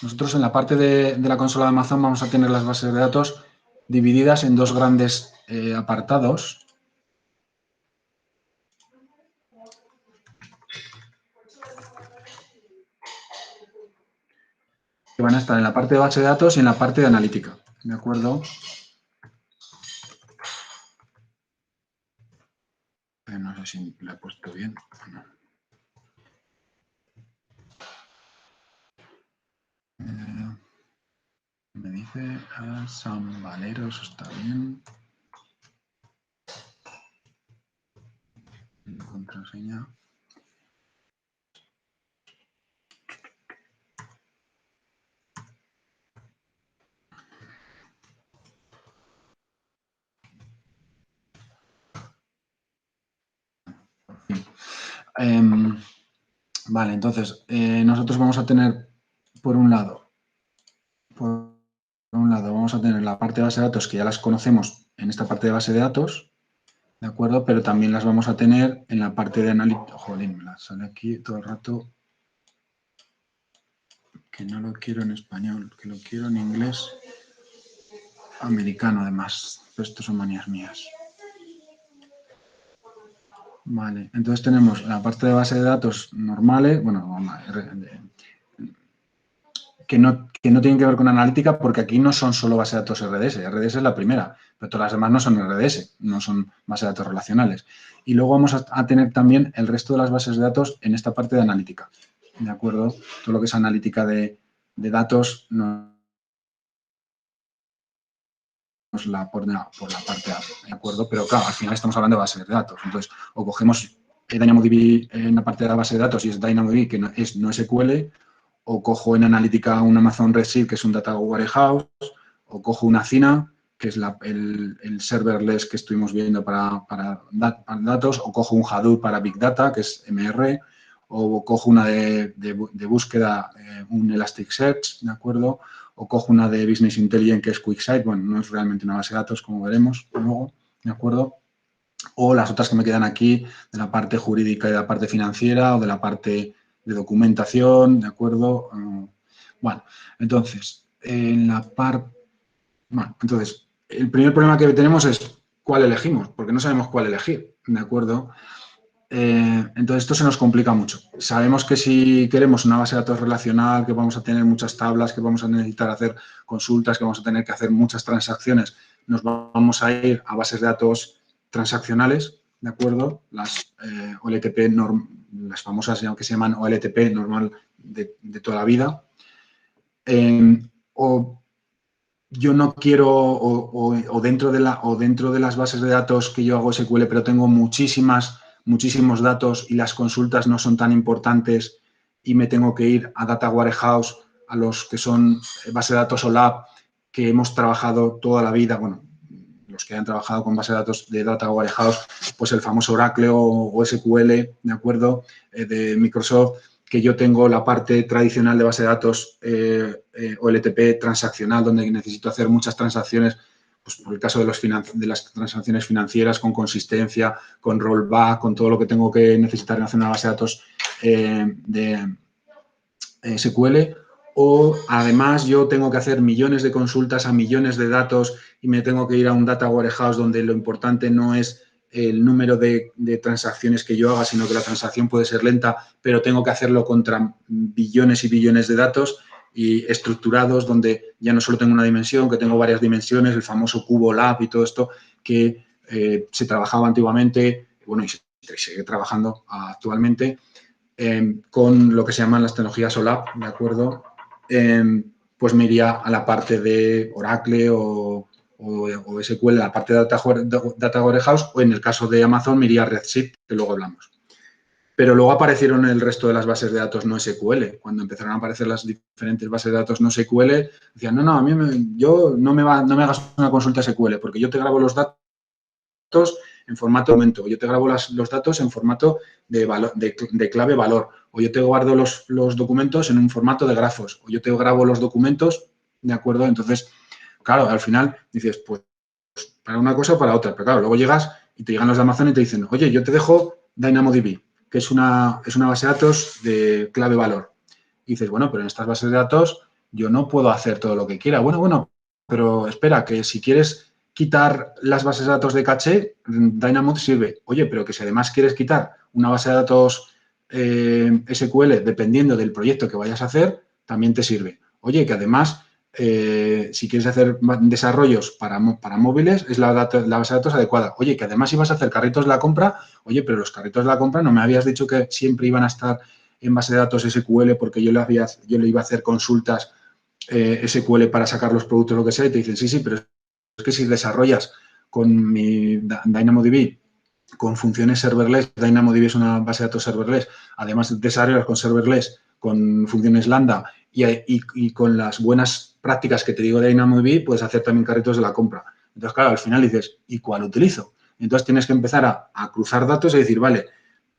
Nosotros en la parte de la consola de Amazon vamos a tener las bases de datos divididas en dos grandes apartados. Que van a estar en la parte de base de datos y en la parte de analítica, ¿de acuerdo? No sé si lo he puesto bien o no. Me dice San Valeros, está bien. Contraseña. Vale, entonces, nosotros vamos a tener, por un lado, vamos a tener la parte de base de datos que ya las conocemos en esta parte de base de datos, ¿de acuerdo? Pero también las vamos a tener en la parte de analítica. Jolín, me la sale aquí todo el rato. Que no lo quiero en español, que lo quiero en inglés americano además. Pero estos son manías mías. Vale, entonces tenemos la parte de base de datos normales, bueno, que no tienen que ver con analítica, porque aquí no son solo bases de datos RDS. RDS es la primera, pero todas las demás no son RDS, no son bases de datos relacionales. Y luego vamos a tener también el resto de las bases de datos en esta parte de analítica, ¿de acuerdo? Todo lo que es analítica de datos nos por la parte A, ¿de acuerdo? Pero claro, al final estamos hablando de bases de datos. Entonces, o cogemos DynamoDB en la parte de la base de datos y es DynamoDB, que no es SQL, o cojo en analítica un Amazon Redshift, que es un Data Warehouse, o cojo una Cina, que es el serverless que estuvimos viendo para datos, o cojo un Hadoop para Big Data, que es MR, o cojo una de búsqueda, un Elasticsearch, ¿de acuerdo? O cojo una de Business Intelligence, que es QuickSight, bueno, no es realmente una base de datos, como veremos luego, ¿de acuerdo? O las otras que me quedan aquí, de la parte jurídica y de la parte financiera, o de la parte de documentación, ¿de acuerdo? Bueno, entonces, en la parte... Bueno, entonces, el primer problema que tenemos es cuál elegimos, porque no sabemos cuál elegir, ¿de acuerdo? Entonces, esto se nos complica mucho. Sabemos que si queremos una base de datos relacional, que vamos a tener muchas tablas, que vamos a necesitar hacer consultas, que vamos a tener que hacer muchas transacciones, nos vamos a ir a bases de datos transaccionales, ¿de acuerdo? Las OLTP, las famosas que se llaman OLTP normal de toda la vida. O yo no quiero, o dentro de las bases de datos que yo hago SQL, pero tengo muchísimos datos y las consultas no son tan importantes y me tengo que ir a Data Warehouse, a los que son base de datos OLAP, que hemos trabajado toda la vida, bueno, los que han trabajado con base de datos de Data Warehouse, pues el famoso Oracle o SQL, ¿de acuerdo?, de Microsoft, que yo tengo la parte tradicional de base de datos OLTP transaccional, donde necesito hacer muchas transacciones, pues por el caso de las transacciones financieras, con consistencia, con rollback, con todo lo que tengo que necesitar en hacer una base de datos de SQL. O además yo tengo que hacer millones de consultas a millones de datos y me tengo que ir a un Data Warehouse donde lo importante no es el número de transacciones que yo haga, sino que la transacción puede ser lenta, pero tengo que hacerlo contra billones y billones de datos y estructurados, donde ya no solo tengo una dimensión, que tengo varias dimensiones, el famoso cubo lab y todo esto que se trabajaba antiguamente, bueno, y se sigue trabajando actualmente, con lo que se llaman las tecnologías OLAP, ¿de acuerdo? Pues me iría a la parte de Oracle o SQL, la parte de Data Warehouse, o en el caso de Amazon me iría a Redshift, que luego hablamos. Pero luego aparecieron el resto de las bases de datos no SQL. Cuando empezaron a aparecer las diferentes bases de datos no SQL, decían, no, a mí no me hagas una consulta SQL, porque yo te grabo los datos en formato documento, o yo te grabo los datos en formato de clave valor, o yo te guardo los documentos en un formato de grafos, o yo te grabo los documentos, ¿de acuerdo? Entonces, claro, al final dices, pues, para una cosa o para otra, pero claro, luego llegas y te llegan los de Amazon y te dicen, oye, yo te dejo DynamoDB, que es una base de datos de clave valor. Y dices, bueno, pero en estas bases de datos yo no puedo hacer todo lo que quiera. Bueno, pero espera, que si quieres quitar las bases de datos de caché, Dynamo sirve. Oye, pero que si además quieres quitar una base de datos SQL, dependiendo del proyecto que vayas a hacer, también te sirve. Oye, que además, si quieres hacer desarrollos para móviles, es la base de datos adecuada. Oye, que además ibas a hacer carritos de la compra, oye, pero los carritos de la compra no me habías dicho que siempre iban a estar en base de datos SQL porque yo le iba a hacer consultas SQL para sacar los productos, lo que sea, y te dicen, sí, pero es que si desarrollas con mi DynamoDB con funciones serverless, DynamoDB es una base de datos serverless, además desarrollas con serverless, con funciones lambda y con las buenas prácticas que te digo de DynamoDB, puedes hacer también carritos de la compra. Entonces, claro, al final dices, ¿y cuál utilizo? Entonces tienes que empezar a cruzar datos y decir, vale,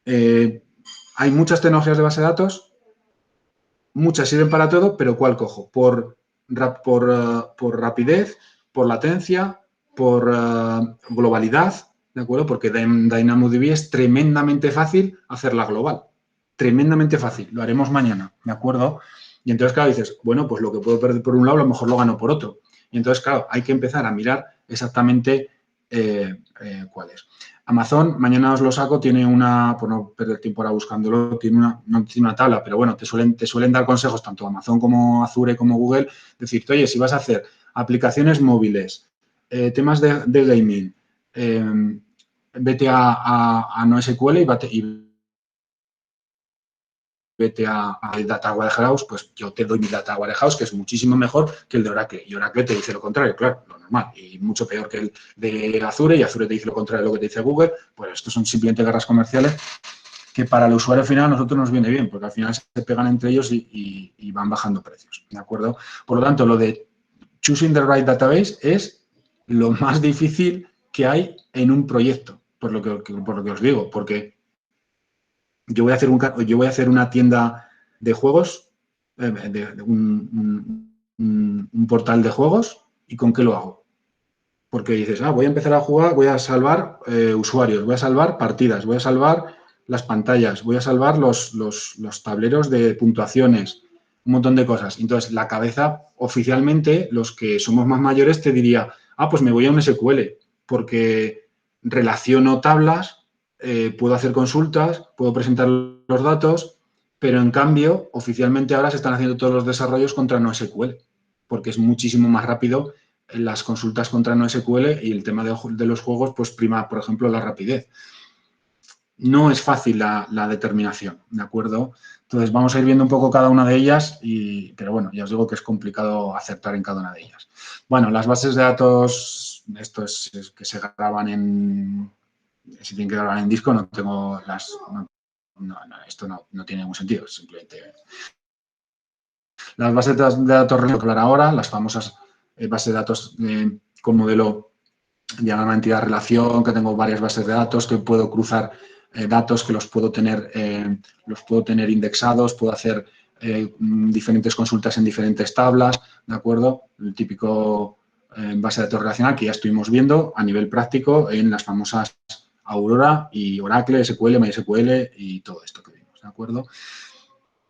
hay muchas tecnologías de base de datos, muchas sirven para todo, pero ¿cuál cojo? Por rapidez, por latencia, por globalidad, ¿de acuerdo? Porque en DynamoDB es tremendamente fácil hacerla global. Tremendamente fácil. Lo haremos mañana, ¿de acuerdo? Y entonces, claro, dices, bueno, pues lo que puedo perder por un lado, a lo mejor lo gano por otro. Y entonces, claro, hay que empezar a mirar exactamente cuáles. Amazon, mañana os lo saco, tiene una, por no perder tiempo ahora buscándolo, no tiene una tabla, pero bueno, te suelen dar consejos tanto Amazon como Azure como Google, decirte, oye, si vas a hacer aplicaciones móviles, temas de gaming, vete a NoSQL y vete a Data Warehouse, pues yo te doy mi Data Warehouse, que es muchísimo mejor que el de Oracle. Y Oracle te dice lo contrario, claro, lo normal. Y mucho peor que el de Azure, y Azure te dice lo contrario de lo que te dice Google. Pues estos son simplemente guerras comerciales que para el usuario final a nosotros nos viene bien, porque al final se pegan entre ellos y van bajando precios, ¿de acuerdo? Por lo tanto, lo de choosing the right database es lo más difícil que hay en un proyecto, por lo que os digo, porque yo voy a hacer una tienda de juegos, un portal de juegos, ¿y con qué lo hago? Porque dices, voy a empezar a jugar, voy a salvar usuarios, voy a salvar partidas, voy a salvar las pantallas, voy a salvar los tableros de puntuaciones, un montón de cosas. Entonces, la cabeza, oficialmente, los que somos más mayores, te diría, pues me voy a un SQL, porque relaciono tablas, puedo hacer consultas, puedo presentar los datos, pero en cambio, oficialmente ahora se están haciendo todos los desarrollos contra NoSQL, porque es muchísimo más rápido las consultas contra NoSQL y el tema de los juegos, pues prima, por ejemplo, la rapidez. No es fácil la determinación, ¿de acuerdo? Entonces, vamos a ir viendo un poco cada una de ellas, pero bueno, ya os digo que es complicado acertar en cada una de ellas. Bueno, las bases de datos, esto es que se graban si tienen que grabar en disco, no tengo esto no tiene ningún sentido, simplemente. Las bases de datos que hablar ahora, las famosas bases de datos con modelo diagrama entidad-relación, que tengo varias bases de datos, que puedo cruzar datos, que los puedo tener indexados, puedo hacer diferentes consultas en diferentes tablas, ¿de acuerdo? El típico base de datos relacional que ya estuvimos viendo a nivel práctico en las famosas Aurora y Oracle, SQL, MySQL y todo esto que vimos, ¿de acuerdo?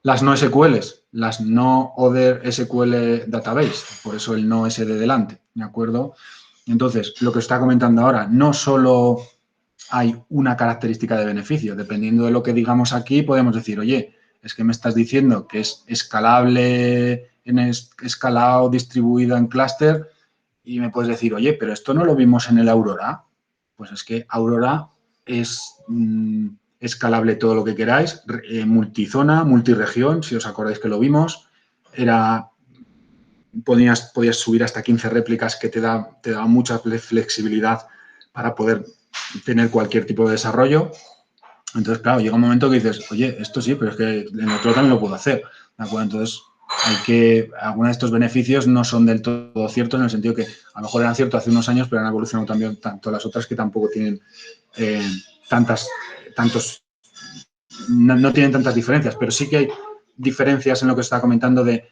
Las no SQLs, las no Other SQL Database, por eso el no S de delante, ¿de acuerdo? Entonces, lo que está comentando ahora, no solo hay una característica de beneficio, dependiendo de lo que digamos aquí, podemos decir, oye, es que me estás diciendo que es escalable, escalado, distribuido en clúster, y me puedes decir, oye, pero esto no lo vimos en el Aurora. Pues es que Aurora es escalable todo lo que queráis, multizona, multiregión, si os acordáis que lo vimos, podías subir hasta 15 réplicas que te da mucha flexibilidad para poder tener cualquier tipo de desarrollo. Entonces, claro, llega un momento que dices, oye, esto sí, pero es que en otro también lo puedo hacer, ¿de acuerdo? Entonces, algunos de estos beneficios no son del todo ciertos en el sentido que a lo mejor eran ciertos hace unos años, pero han evolucionado también tanto las otras que tampoco tienen no tienen tantas diferencias, pero sí que hay diferencias en lo que está comentando de,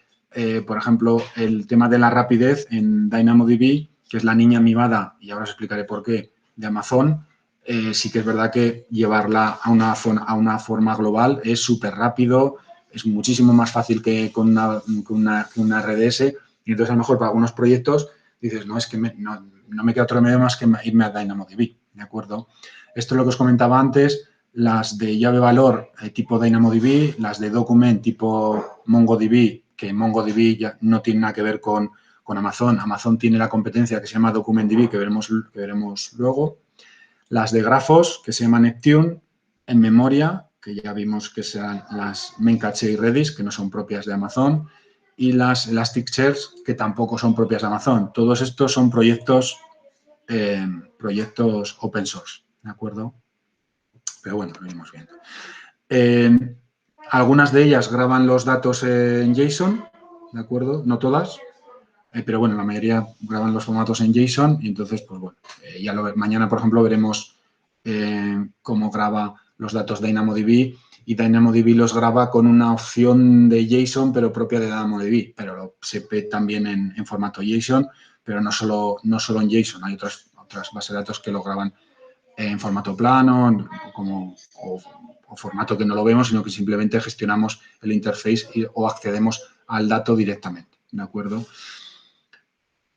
por ejemplo, el tema de la rapidez en DynamoDB, que es la niña mimada, y ahora os explicaré por qué, de Amazon. Sí que es verdad que llevarla a una forma global es súper rápido, es muchísimo más fácil que con una RDS, y entonces a lo mejor para algunos proyectos dices, no, es que no me queda otro remedio más que irme a DynamoDB, ¿de acuerdo? Esto es lo que os comentaba antes, las de llave valor tipo DynamoDB, las de document tipo MongoDB, que MongoDB ya no tiene nada que ver con Amazon. Amazon tiene la competencia que se llama DocumentDB, que veremos luego. Las de grafos, que se llama Neptune, en memoria, que ya vimos que serán las Memcache y Redis, que no son propias de Amazon, y las Elasticsearch, que tampoco son propias de Amazon. Todos estos son proyectos open source, ¿de acuerdo? Pero bueno, lo iremos viendo. Algunas de ellas graban los datos en JSON, ¿de acuerdo? No todas, pero bueno, la mayoría graban los formatos en JSON y entonces, pues bueno, mañana, por ejemplo, veremos cómo graba los datos DynamoDB y DynamoDB los graba con una opción de JSON, pero propia de DynamoDB, pero se ve también en formato JSON, pero no solo en JSON, hay otras bases de datos que lo graban en formato plano o formato que no lo vemos, sino que simplemente gestionamos el interface o accedemos al dato directamente, ¿de acuerdo?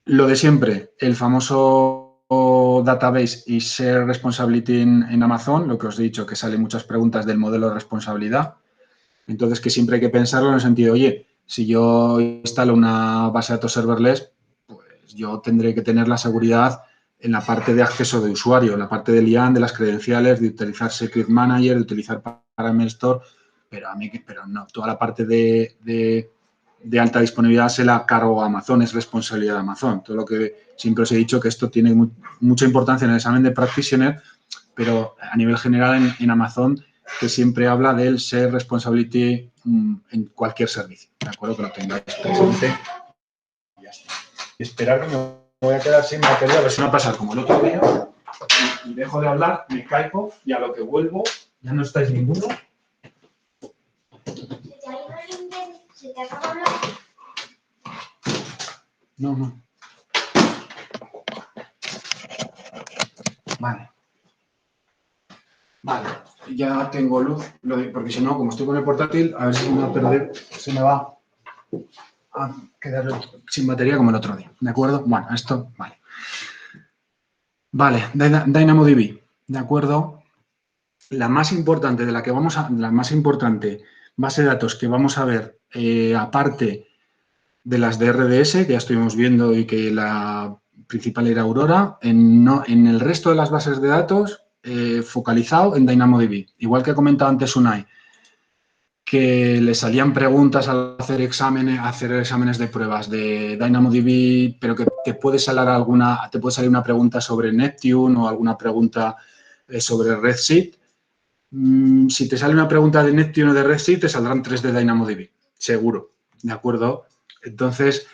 Lo de siempre, el famoso Database y Share Responsibility en Amazon, lo que os he dicho, que salen muchas preguntas del modelo de responsabilidad. Entonces, que siempre hay que pensarlo en el sentido, oye, si yo instalo una base de datos serverless, pues yo tendré que tener la seguridad en la parte de acceso de usuario, en la parte del IAM, de las credenciales, de utilizar Secret Manager, de utilizar Parameter Store, pero no, toda la parte de alta disponibilidad se la cargo a Amazon, es responsabilidad de Amazon. Todo lo que siempre os he dicho que esto tiene mucha importancia en el examen de Practitioner, pero a nivel general en Amazon que siempre habla del Share Responsibility en cualquier servicio. De acuerdo, que lo tengáis presente. Ya está. Esperar que me voy a quedar sin batería, a ver si no va a pasar como el otro día. Y dejo de hablar, me caigo y a lo que vuelvo ya no estáis ninguno. ¿Se te acaba hablar? No. Vale, ya tengo luz, porque si no, como estoy con el portátil, a ver si me va a perder, se me va a quedar sin batería como el otro día, ¿de acuerdo? Bueno, esto, vale. Vale, DynamoDB, ¿de acuerdo? La más importante la más importante base de datos que vamos a ver, aparte de las de RDS, que ya estuvimos viendo y que la principal era Aurora, en el resto de las bases de datos, focalizado en DynamoDB. Igual que ha comentado antes Unai, que le salían preguntas al hacer exámenes de pruebas de DynamoDB, pero que te puede salir una pregunta sobre Neptune o alguna pregunta sobre Redshift. Si te sale una pregunta de Neptune o de Redshift, te saldrán 3 de DynamoDB, seguro, ¿de acuerdo? Entonces,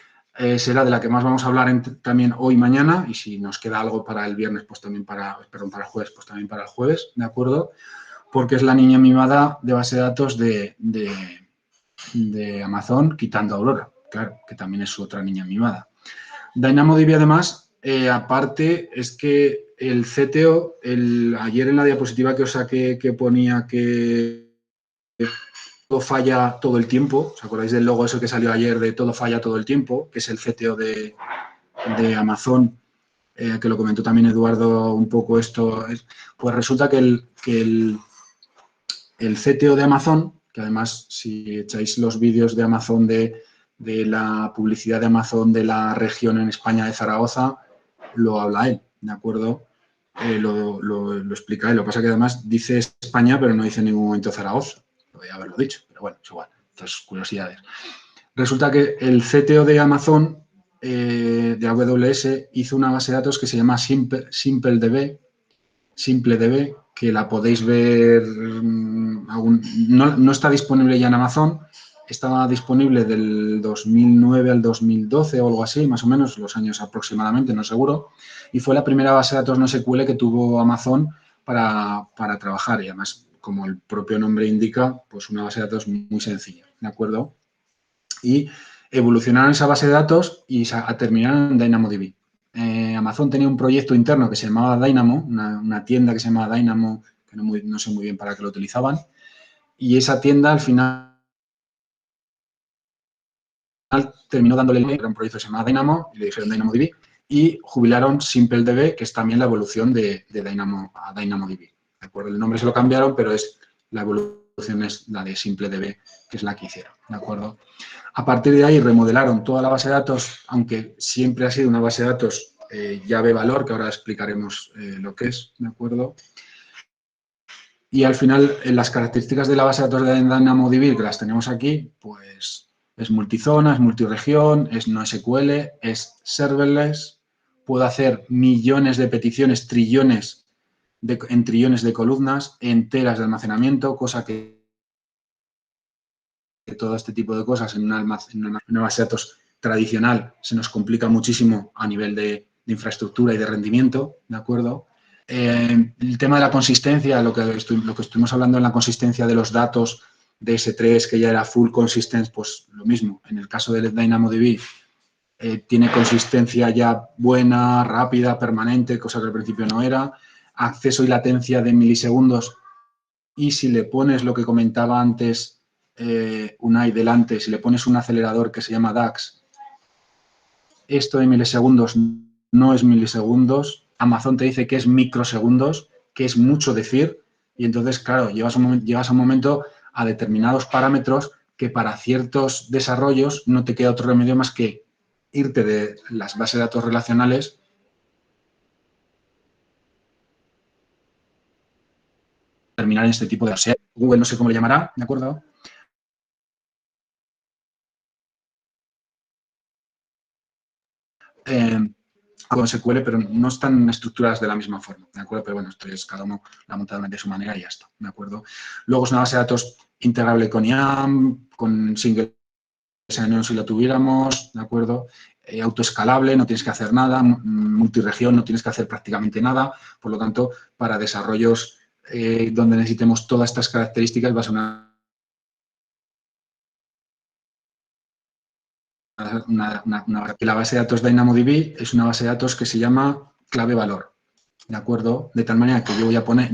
será de la que más vamos a hablar también hoy y mañana, y si nos queda algo para el viernes, pues también para el jueves, pues también para el jueves, ¿de acuerdo? Porque es la niña mimada de base de datos de Amazon, quitando Aurora, claro, que también es su otra niña mimada. DynamoDB, además, aparte, es que el CTO, ayer en la diapositiva que os saqué que ponía que todo falla todo el tiempo, ¿os acordáis del logo eso que salió ayer de todo falla todo el tiempo? Que es el CTO de Amazon, que lo comentó también Eduardo un poco esto. Pues resulta que el CTO de Amazon, que además si echáis los vídeos de Amazon de la publicidad de Amazon de la región en España de Zaragoza, lo habla él, ¿de acuerdo? Lo explica él. Lo que pasa es que además dice España, pero no dice en ningún momento Zaragoza. Podría haberlo dicho, pero bueno, es igual. Estas curiosidades. Resulta que el CTO de Amazon, de AWS, hizo una base de datos que se llama SimpleDB, que la podéis ver, no está disponible ya en Amazon, estaba disponible del 2009 al 2012 o algo así, más o menos, los años aproximadamente, no seguro, y fue la primera base de datos no SQL que tuvo Amazon para trabajar, y además, como el propio nombre indica, pues una base de datos muy sencilla, ¿de acuerdo? Y evolucionaron esa base de datos y terminaron en DynamoDB. Amazon tenía un proyecto interno que se llamaba Dynamo, una tienda que se llamaba Dynamo, que no sé muy bien para qué lo utilizaban, y esa tienda al final terminó dándole el nombre, era un proyecto que se llamaba Dynamo, y le dijeron DynamoDB, y jubilaron SimpleDB, que es también la evolución de Dynamo a DynamoDB. ¿De acuerdo? El nombre se lo cambiaron, pero la evolución es la de SimpleDB, que es la que hicieron. ¿De acuerdo? A partir de ahí remodelaron toda la base de datos, aunque siempre ha sido una base de datos llave valor, que ahora explicaremos lo que es, ¿de acuerdo? Y al final, las características de la base de datos de DynamoDB, que las tenemos aquí, pues es multizona, es multiregión, es no SQL, es serverless, puede hacer millones de peticiones, en trillones de columnas, enteras de almacenamiento, cosa que todo este tipo de cosas en una base de datos tradicional se nos complica muchísimo a nivel de infraestructura y de rendimiento, ¿de acuerdo? El tema de la consistencia, lo que estuvimos hablando en la consistencia de los datos de S3, que ya era full consistent, pues lo mismo. En el caso de DynamoDB, tiene consistencia ya buena, rápida, permanente, cosa que al principio no era. Acceso y latencia de milisegundos. Y si le pones lo que comentaba antes Unai delante, si le pones un acelerador que se llama DAX, esto de milisegundos no es milisegundos, Amazon te dice que es microsegundos, que es mucho decir, y entonces, claro, llegas a un momento a determinados parámetros que para ciertos desarrollos no te queda otro remedio más que irte de las bases de datos relacionales terminar en este tipo de... O sea, Google no sé cómo le llamará, ¿de acuerdo? Con SQL, pero no están estructuradas de la misma forma, ¿de acuerdo? Pero bueno, esto es cada uno la ha montado de su manera y ya está, ¿de acuerdo? Luego es una base de datos integrable con IAM, con single sign-on si lo tuviéramos, ¿de acuerdo? Autoescalable, no tienes que hacer nada, multiregión, no tienes que hacer prácticamente nada, por lo tanto, para desarrollos donde necesitemos todas estas características va a ser la base de datos DynamoDB es una base de datos que se llama clave-valor, ¿de acuerdo? De tal manera que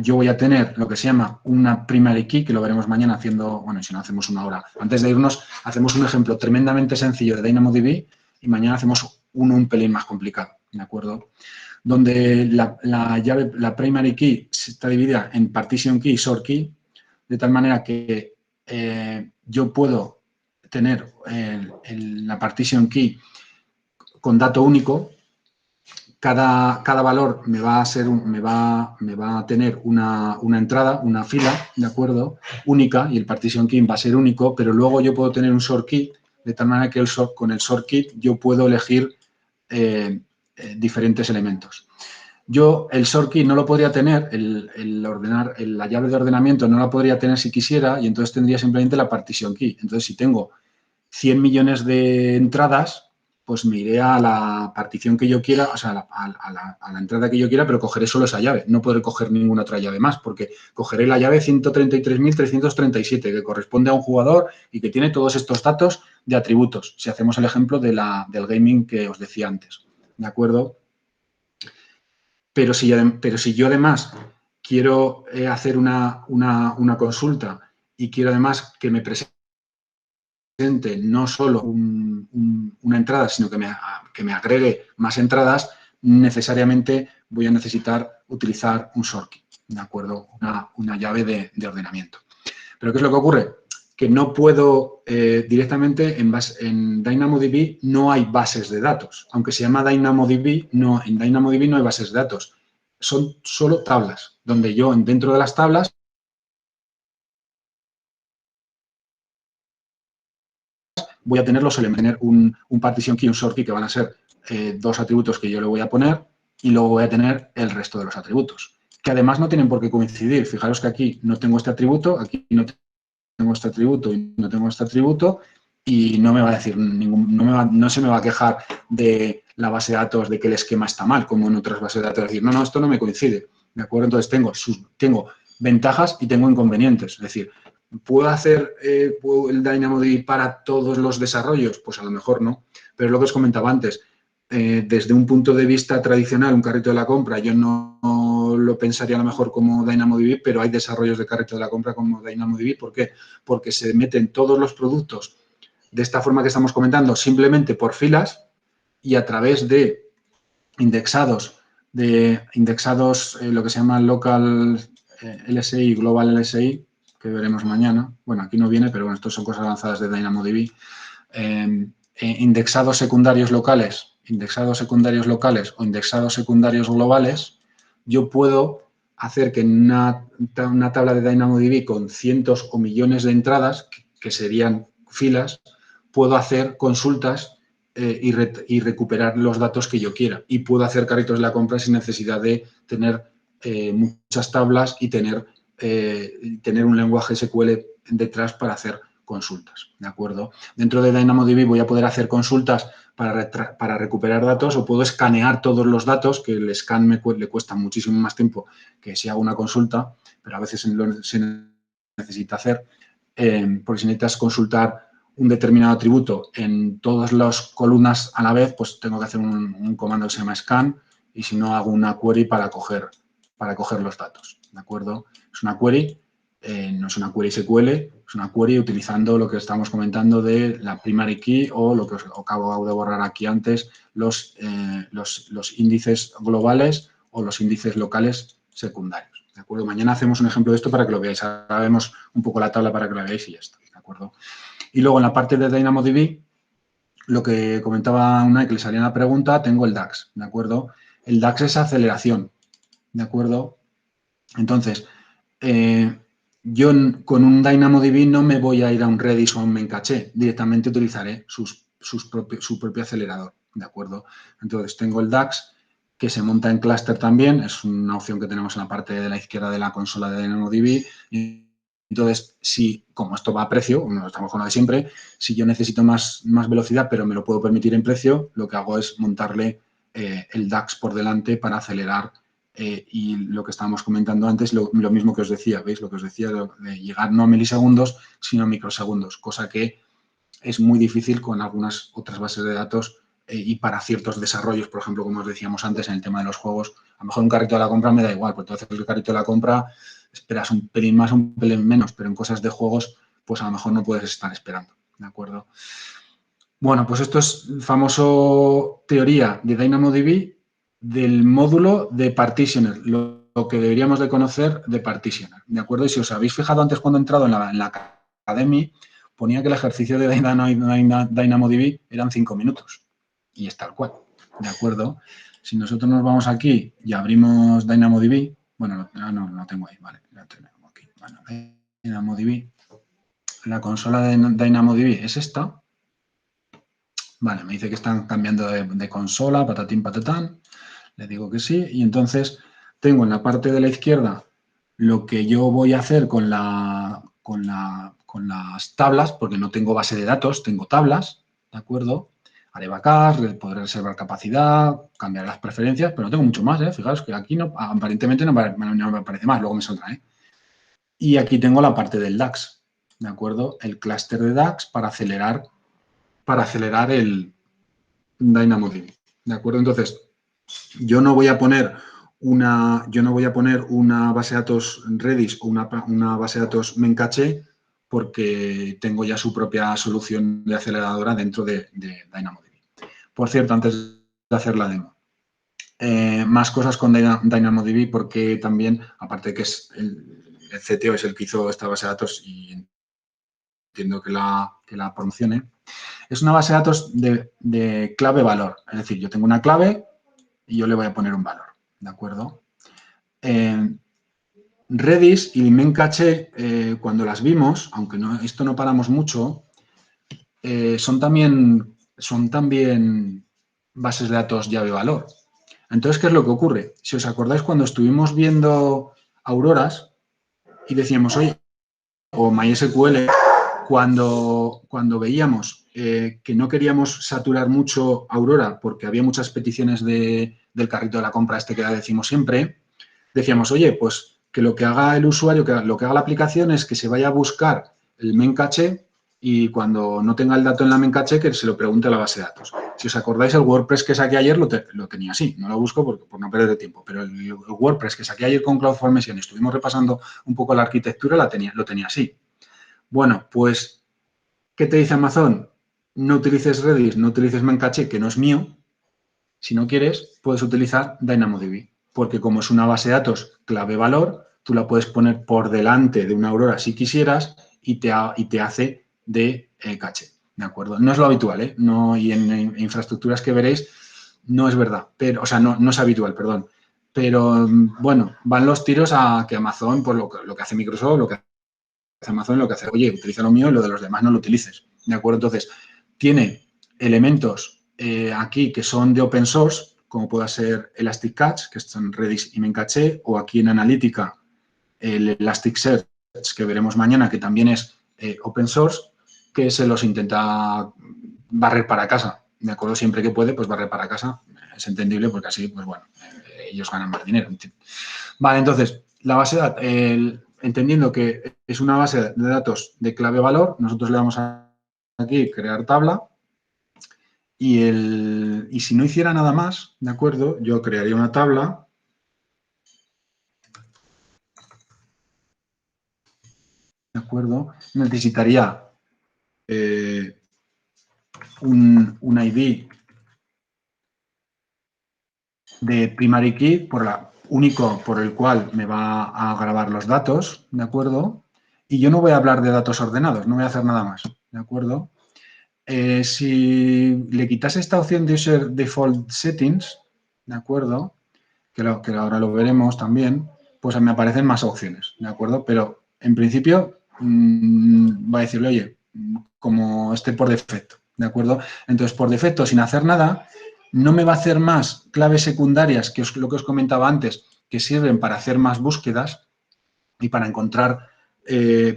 yo voy a tener lo que se llama una primary key, que lo veremos mañana haciendo, bueno, si no hacemos una hora. Antes de irnos, hacemos un ejemplo tremendamente sencillo de DynamoDB y mañana hacemos uno un pelín más complicado, ¿de acuerdo? Donde la primary key está dividida en partition key y sort key, de tal manera que yo puedo tener la partition key con dato único. Cada valor me va a tener una entrada, una fila, ¿de acuerdo? Única, y el partition key va a ser único, pero luego yo puedo tener un sort key, de tal manera que con el sort key yo puedo elegir diferentes elementos. Yo el sort key no lo podría tener, la llave de ordenamiento no la podría tener si quisiera, y entonces tendría simplemente la partition key. Entonces, si tengo 100 millones de entradas, pues me iré a la partición que yo quiera, o sea, a la entrada que yo quiera, pero cogeré solo esa llave. No podré coger ninguna otra llave más, porque cogeré la llave 133.337, que corresponde a un jugador y que tiene todos estos datos de atributos, si hacemos el ejemplo del gaming que os decía antes. ¿De acuerdo? Pero si yo además quiero hacer una consulta y quiero además que me presente no solo una entrada, sino que me agregue más entradas, necesariamente voy a necesitar utilizar un sort key, ¿de acuerdo? Una llave de ordenamiento. ¿Pero qué es lo que ocurre? Que no puedo directamente en DynamoDB no hay bases de datos. Aunque se llama DynamoDB, en DynamoDB no hay bases de datos. Son solo tablas, donde yo dentro de las tablas voy a tener los elementos, tener un partition key y un sort key que van a ser dos atributos que yo le voy a poner y luego voy a tener el resto de los atributos, que además no tienen por qué coincidir. Fijaros que aquí no tengo este atributo, aquí no tengo este atributo y no tengo este atributo y no me va a decir no se me va a quejar de la base de datos de que el esquema está mal, como en otras bases de datos, decir, no, esto no me coincide, ¿de acuerdo? Entonces tengo ventajas y tengo inconvenientes, es decir, ¿puedo hacer el DynamoDB para todos los desarrollos? Pues a lo mejor no, pero es lo que os comentaba antes, desde un punto de vista tradicional, un carrito de la compra, yo no lo pensaría a lo mejor como DynamoDB, pero hay desarrollos de carrito de la compra como DynamoDB. ¿Por qué? Porque se meten todos los productos de esta forma que estamos comentando, simplemente por filas y a través de indexados, lo que se llama local LSI, global LSI, que veremos mañana. Bueno, aquí no viene, pero bueno, esto son cosas avanzadas de DynamoDB. Indexados secundarios locales o indexados secundarios globales, yo puedo hacer que en una tabla de DynamoDB con cientos o millones de entradas, que serían filas, puedo hacer consultas y recuperar los datos que yo quiera. Y puedo hacer carritos de la compra sin necesidad de tener muchas tablas y tener un lenguaje SQL detrás para hacer consultas, ¿de acuerdo? Dentro de DynamoDB voy a poder hacer consultas para recuperar datos o puedo escanear todos los datos, que el scan le cuesta muchísimo más tiempo que si hago una consulta, pero a veces se necesita hacer, porque si necesitas consultar un determinado atributo en todas las columnas a la vez, pues tengo que hacer un comando que se llama scan y si no hago una query para coger los datos, ¿de acuerdo? Es una query, no es una query SQL, es una query utilizando lo que estamos comentando de la primary key o lo que os acabo de borrar aquí antes, los índices globales o los índices locales secundarios. ¿De acuerdo? Mañana hacemos un ejemplo de esto para que lo veáis. Ahora vemos un poco la tabla para que la veáis y ya está. ¿De acuerdo? Y luego en la parte de DynamoDB, lo que comentaba Unai, que le salía una pregunta, tengo el DAX. ¿De acuerdo? El DAX es aceleración. ¿De acuerdo? Entonces, yo con un DynamoDB no me voy a ir a un Redis o a un Memcache, directamente utilizaré su propio acelerador, ¿de acuerdo? Entonces, tengo el DAX, que se monta en clúster también, es una opción que tenemos en la parte de la izquierda de la consola de DynamoDB. Entonces, si, como esto va a precio, estamos con lo de siempre, si yo necesito más velocidad, pero me lo puedo permitir en precio, lo que hago es montarle el DAX por delante para acelerar. Y lo que estábamos comentando antes, lo mismo que os decía, ¿veis? Lo que os decía de llegar no a milisegundos, sino a microsegundos, cosa que es muy difícil con algunas otras bases de datos y para ciertos desarrollos, por ejemplo, como os decíamos antes en el tema de los juegos, a lo mejor un carrito de la compra me da igual, pues entonces el carrito de la compra esperas un pelín más, un pelín menos, pero en cosas de juegos, pues a lo mejor no puedes estar esperando, ¿de acuerdo? Bueno, pues esto es famoso teoría de DynamoDB del módulo de partitioner, lo que deberíamos de conocer de partitioner, ¿de acuerdo? Y si os habéis fijado antes cuando he entrado en la Academy, ponía que el ejercicio de DynamoDB eran 5 minutos. Y es tal cual, ¿de acuerdo? Si nosotros nos vamos aquí y abrimos DynamoDB, bueno, no lo tengo ahí, vale, ya tenemos aquí. Bueno, DynamoDB, la consola de DynamoDB es esta. Vale, me dice que están cambiando de consola, patatín, patatán. Le digo que sí. Y entonces tengo en la parte de la izquierda lo que yo voy a hacer con las tablas, porque no tengo base de datos, tengo tablas, ¿de acuerdo? Haré backups, podré reservar capacidad, cambiar las preferencias, pero no tengo mucho más, ¿eh? Fijaros que aquí no, aparentemente no me aparece más, luego me saldrá, ¿eh? Y aquí tengo la parte del DAX, ¿de acuerdo? El clúster de DAX para acelerar el DynamoDB, ¿de acuerdo? Entonces, yo no voy a poner una base de datos Redis o una base de datos Memcache porque tengo ya su propia solución de aceleradora dentro de DynamoDB. Por cierto, antes de hacer la demo, más cosas con DynamoDB porque también, aparte de que es el CTO es el que hizo esta base de datos y entiendo que la promocione, es una base de datos de clave-valor. Es decir, yo tengo una clave y yo le voy a poner un valor, ¿de acuerdo? Redis y Memcache, cuando las vimos, aunque esto no paramos mucho, son también bases de datos llave-valor. Entonces, ¿qué es lo que ocurre? Si os acordáis, cuando estuvimos viendo auroras y decíamos, oye, o MySQL, cuando veíamos que no queríamos saturar mucho Aurora porque había muchas peticiones del carrito de la compra que decimos siempre, decíamos, oye, pues que lo que haga el usuario, que lo que haga la aplicación es que se vaya a buscar el Memcache y cuando no tenga el dato en la Memcache que se lo pregunte a la base de datos. Si os acordáis, el WordPress que saqué ayer lo tenía así, no lo busco por no perder tiempo, pero el WordPress que saqué ayer con CloudFormation y estuvimos repasando un poco la arquitectura, lo tenía así. Bueno, pues, ¿qué te dice Amazon? No utilices Redis, no utilices Memcache, que no es mío. Si no quieres, puedes utilizar DynamoDB, porque como es una base de datos clave-valor, tú la puedes poner por delante de una Aurora si quisieras y te hace de caché, ¿de acuerdo? No es lo habitual, ¿eh? No, y en infraestructuras que veréis no es verdad, pero, o sea, no es habitual, perdón. Pero, bueno, van los tiros a que Amazon, pues lo que hace Microsoft, lo que hace Amazon, lo que hace, oye, utiliza lo mío y lo de los demás no lo utilices, ¿de acuerdo? Entonces, tiene elementos aquí que son de open source, como pueda ser Elastic Cache, que están Redis y Memcache, o aquí en Analítica el Elasticsearch, que veremos mañana, que también es open source, que se los intenta barrer para casa, ¿de acuerdo? Siempre que puede, pues barrer para casa, es entendible porque así, pues bueno, ellos ganan más dinero. Vale, entonces, la base de datos, entendiendo que es una base de datos de clave-valor, nosotros le vamos a aquí crear tabla y si no hiciera nada más, ¿de acuerdo? Yo crearía una tabla. ¿De acuerdo? Necesitaría un ID de primary key, único por el cual me va a grabar los datos, ¿de acuerdo? Y yo no voy a hablar de datos ordenados, no voy a hacer nada más, ¿de acuerdo? Si le quitase esta opción de User Default Settings, ¿de acuerdo? Que ahora lo veremos también, pues me aparecen más opciones, ¿de acuerdo? Pero en principio va a decirle, oye, como esté por defecto, ¿de acuerdo? Entonces, por defecto, sin hacer nada, no me va a hacer más claves secundarias, que es lo que os comentaba antes, que sirven para hacer más búsquedas y para encontrar,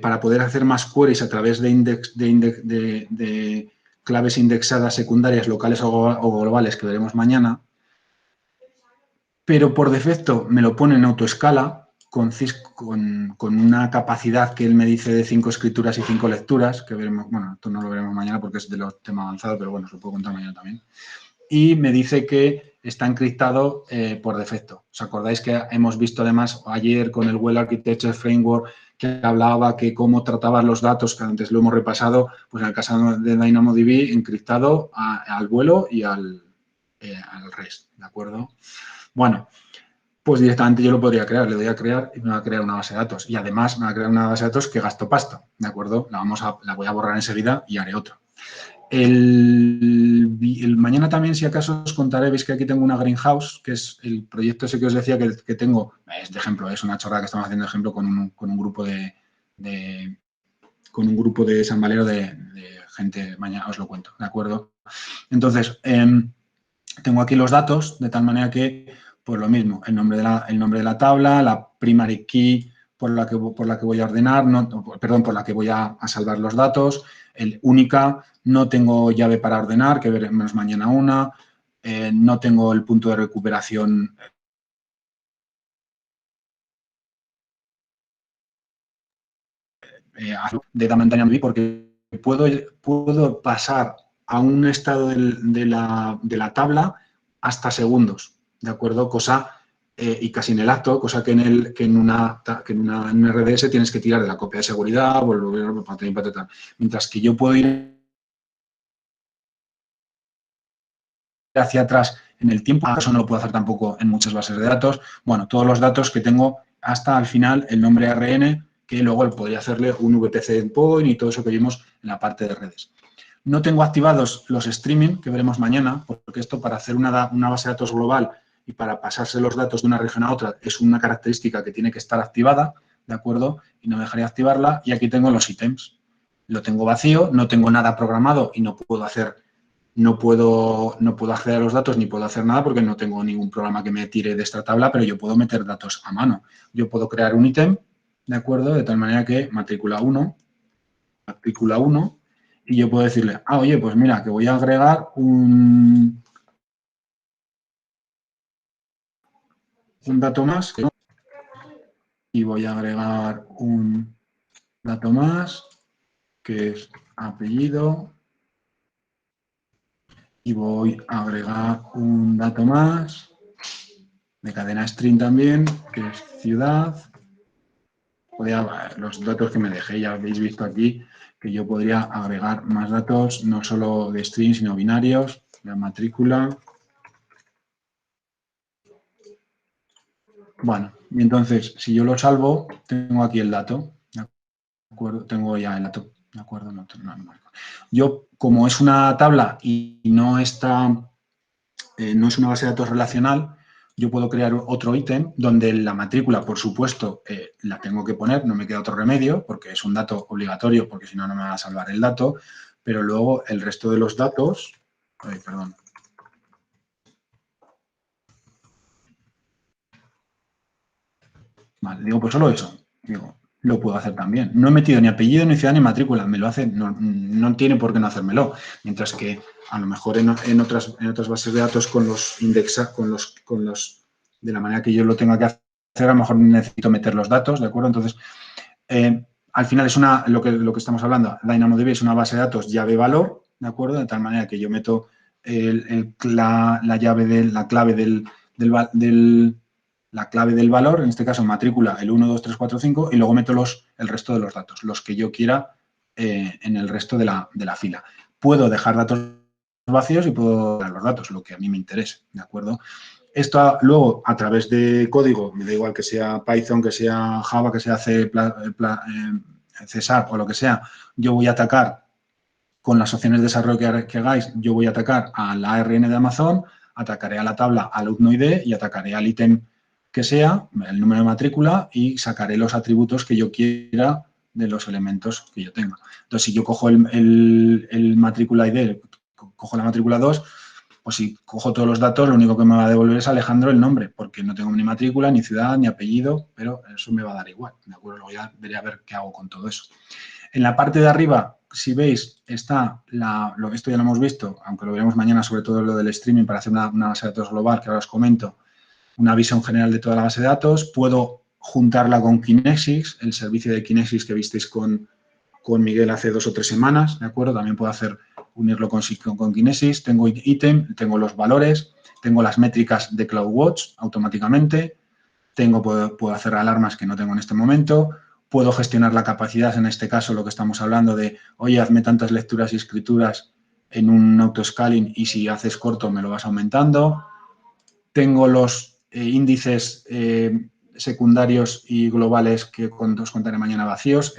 para poder hacer más queries a través de claves indexadas secundarias locales o globales que veremos mañana, pero por defecto me lo pone en autoescala con una capacidad que él me dice de 5 escrituras y 5 lecturas, que veremos, bueno, esto no lo veremos mañana porque es de los temas avanzados, pero bueno, os lo puedo contar mañana también. Y me dice que está encriptado por defecto. ¿Os acordáis que hemos visto además ayer con el Well Architecture Framework que hablaba que cómo trataban los datos, que antes lo hemos repasado, pues en el caso de DynamoDB, encriptado al vuelo y al REST, ¿de acuerdo? Bueno, pues directamente yo lo podría crear, le doy a crear y me va a crear una base de datos. Y además me va a crear una base de datos que gasto pasta, ¿de acuerdo? La voy a borrar enseguida y haré otra. Mañana también, si acaso, os contaré, veis que aquí tengo una greenhouse, que es el proyecto ese que os decía que tengo, es de ejemplo, es una chorrada que estamos haciendo de ejemplo con un grupo de San Valero de gente, mañana os lo cuento, ¿de acuerdo? Entonces, tengo aquí los datos, de tal manera que, pues lo mismo, el nombre de la tabla, la primary key por la que voy a ordenar, por la que voy a salvar los datos, el única, no tengo llave para ordenar, que veremos mañana una, no tengo el punto de recuperación de DynamoDB porque puedo pasar a un estado de la tabla hasta segundos, ¿de acuerdo? Y casi en el acto, cosa que en un RDS tienes que tirar de la copia de seguridad, volver, mientras que yo puedo ir hacia atrás en el tiempo, eso no lo puedo hacer tampoco en muchas bases de datos. Bueno, todos los datos que tengo hasta al final el nombre ARN, que luego podría hacerle un VPC endpoint y todo eso que vimos en la parte de redes. No tengo activados los streaming, que veremos mañana, porque esto para hacer una base de datos global y para pasarse los datos de una región a otra es una característica que tiene que estar activada, ¿de acuerdo? Y no dejaré activarla. Y aquí tengo los ítems. Lo tengo vacío, no tengo nada programado y no puedo acceder a los datos ni puedo hacer nada porque no tengo ningún programa que me tire de esta tabla, pero yo puedo meter datos a mano. Yo puedo crear un ítem, ¿de acuerdo? De tal manera que matrícula 1, y yo puedo decirle, oye, pues mira, que voy a agregar un dato más y voy a agregar un dato más que es apellido y voy a agregar un dato más de cadena string también, que es ciudad. Los datos que me dejé, ya habéis visto aquí que yo podría agregar más datos, no solo de string, sino binarios, la matrícula. Bueno, y entonces, si yo lo salvo, tengo aquí el dato, ¿de acuerdo? Tengo ya el dato, ¿de acuerdo? No, yo, como es una tabla y no no es una base de datos relacional, yo puedo crear otro ítem donde la matrícula, por supuesto, la tengo que poner, no me queda otro remedio, porque es un dato obligatorio, porque si no, no me va a salvar el dato, pero luego el resto de los datos, perdón. Vale, digo, pues solo eso, digo, lo puedo hacer también. No he metido ni apellido, ni ciudad, ni matrícula, me lo hace, no tiene por qué no hacérmelo, mientras que a lo mejor en otras bases de datos con los de la manera que yo lo tenga que hacer, a lo mejor necesito meter los datos, ¿de acuerdo? Entonces, al final es lo que estamos hablando, DynamoDB es una base de datos llave-valor, ¿de acuerdo? De tal manera que yo meto la clave del valor, en este caso matrícula, el 1, 2, 3, 4, 5, y luego meto el resto de los datos, los que yo quiera en el resto de la fila. Puedo dejar datos vacíos y puedo dar los datos, lo que a mí me interese, ¿de acuerdo? Luego, a través de código, me da igual que sea Python, que sea Java, que sea C, Sharp o lo que sea, yo voy a atacar con las opciones de desarrollo que hagáis, yo voy a atacar al ARN de Amazon, atacaré a la tabla alumno ID y atacaré al ítem que sea, el número de matrícula, y sacaré los atributos que yo quiera de los elementos que yo tenga. Entonces, si yo cojo el matrícula ID, cojo la matrícula 2, pues si cojo todos los datos, lo único que me va a devolver es Alejandro el nombre, porque no tengo ni matrícula, ni ciudad, ni apellido, pero eso me va a dar igual, ¿de acuerdo? Luego ya veré a ver qué hago con todo eso. En la parte de arriba, si veis, está esto ya lo hemos visto, aunque lo veremos mañana, sobre todo lo del streaming, para hacer una base de datos global, que ahora os comento, una visión general de toda la base de datos. Puedo juntarla con Kinesis, el servicio de Kinesis que visteis con Miguel hace 2 o 3 semanas, ¿de acuerdo? También puedo unirlo con Kinesis. Tengo ítem, tengo los valores, tengo las métricas de CloudWatch automáticamente, puedo hacer alarmas que no tengo en este momento, puedo gestionar la capacidad, en este caso lo que estamos hablando de, oye, hazme tantas lecturas y escrituras en un autoscaling y si haces corto me lo vas aumentando. Tengo los índices secundarios y globales que os contaré mañana vacíos.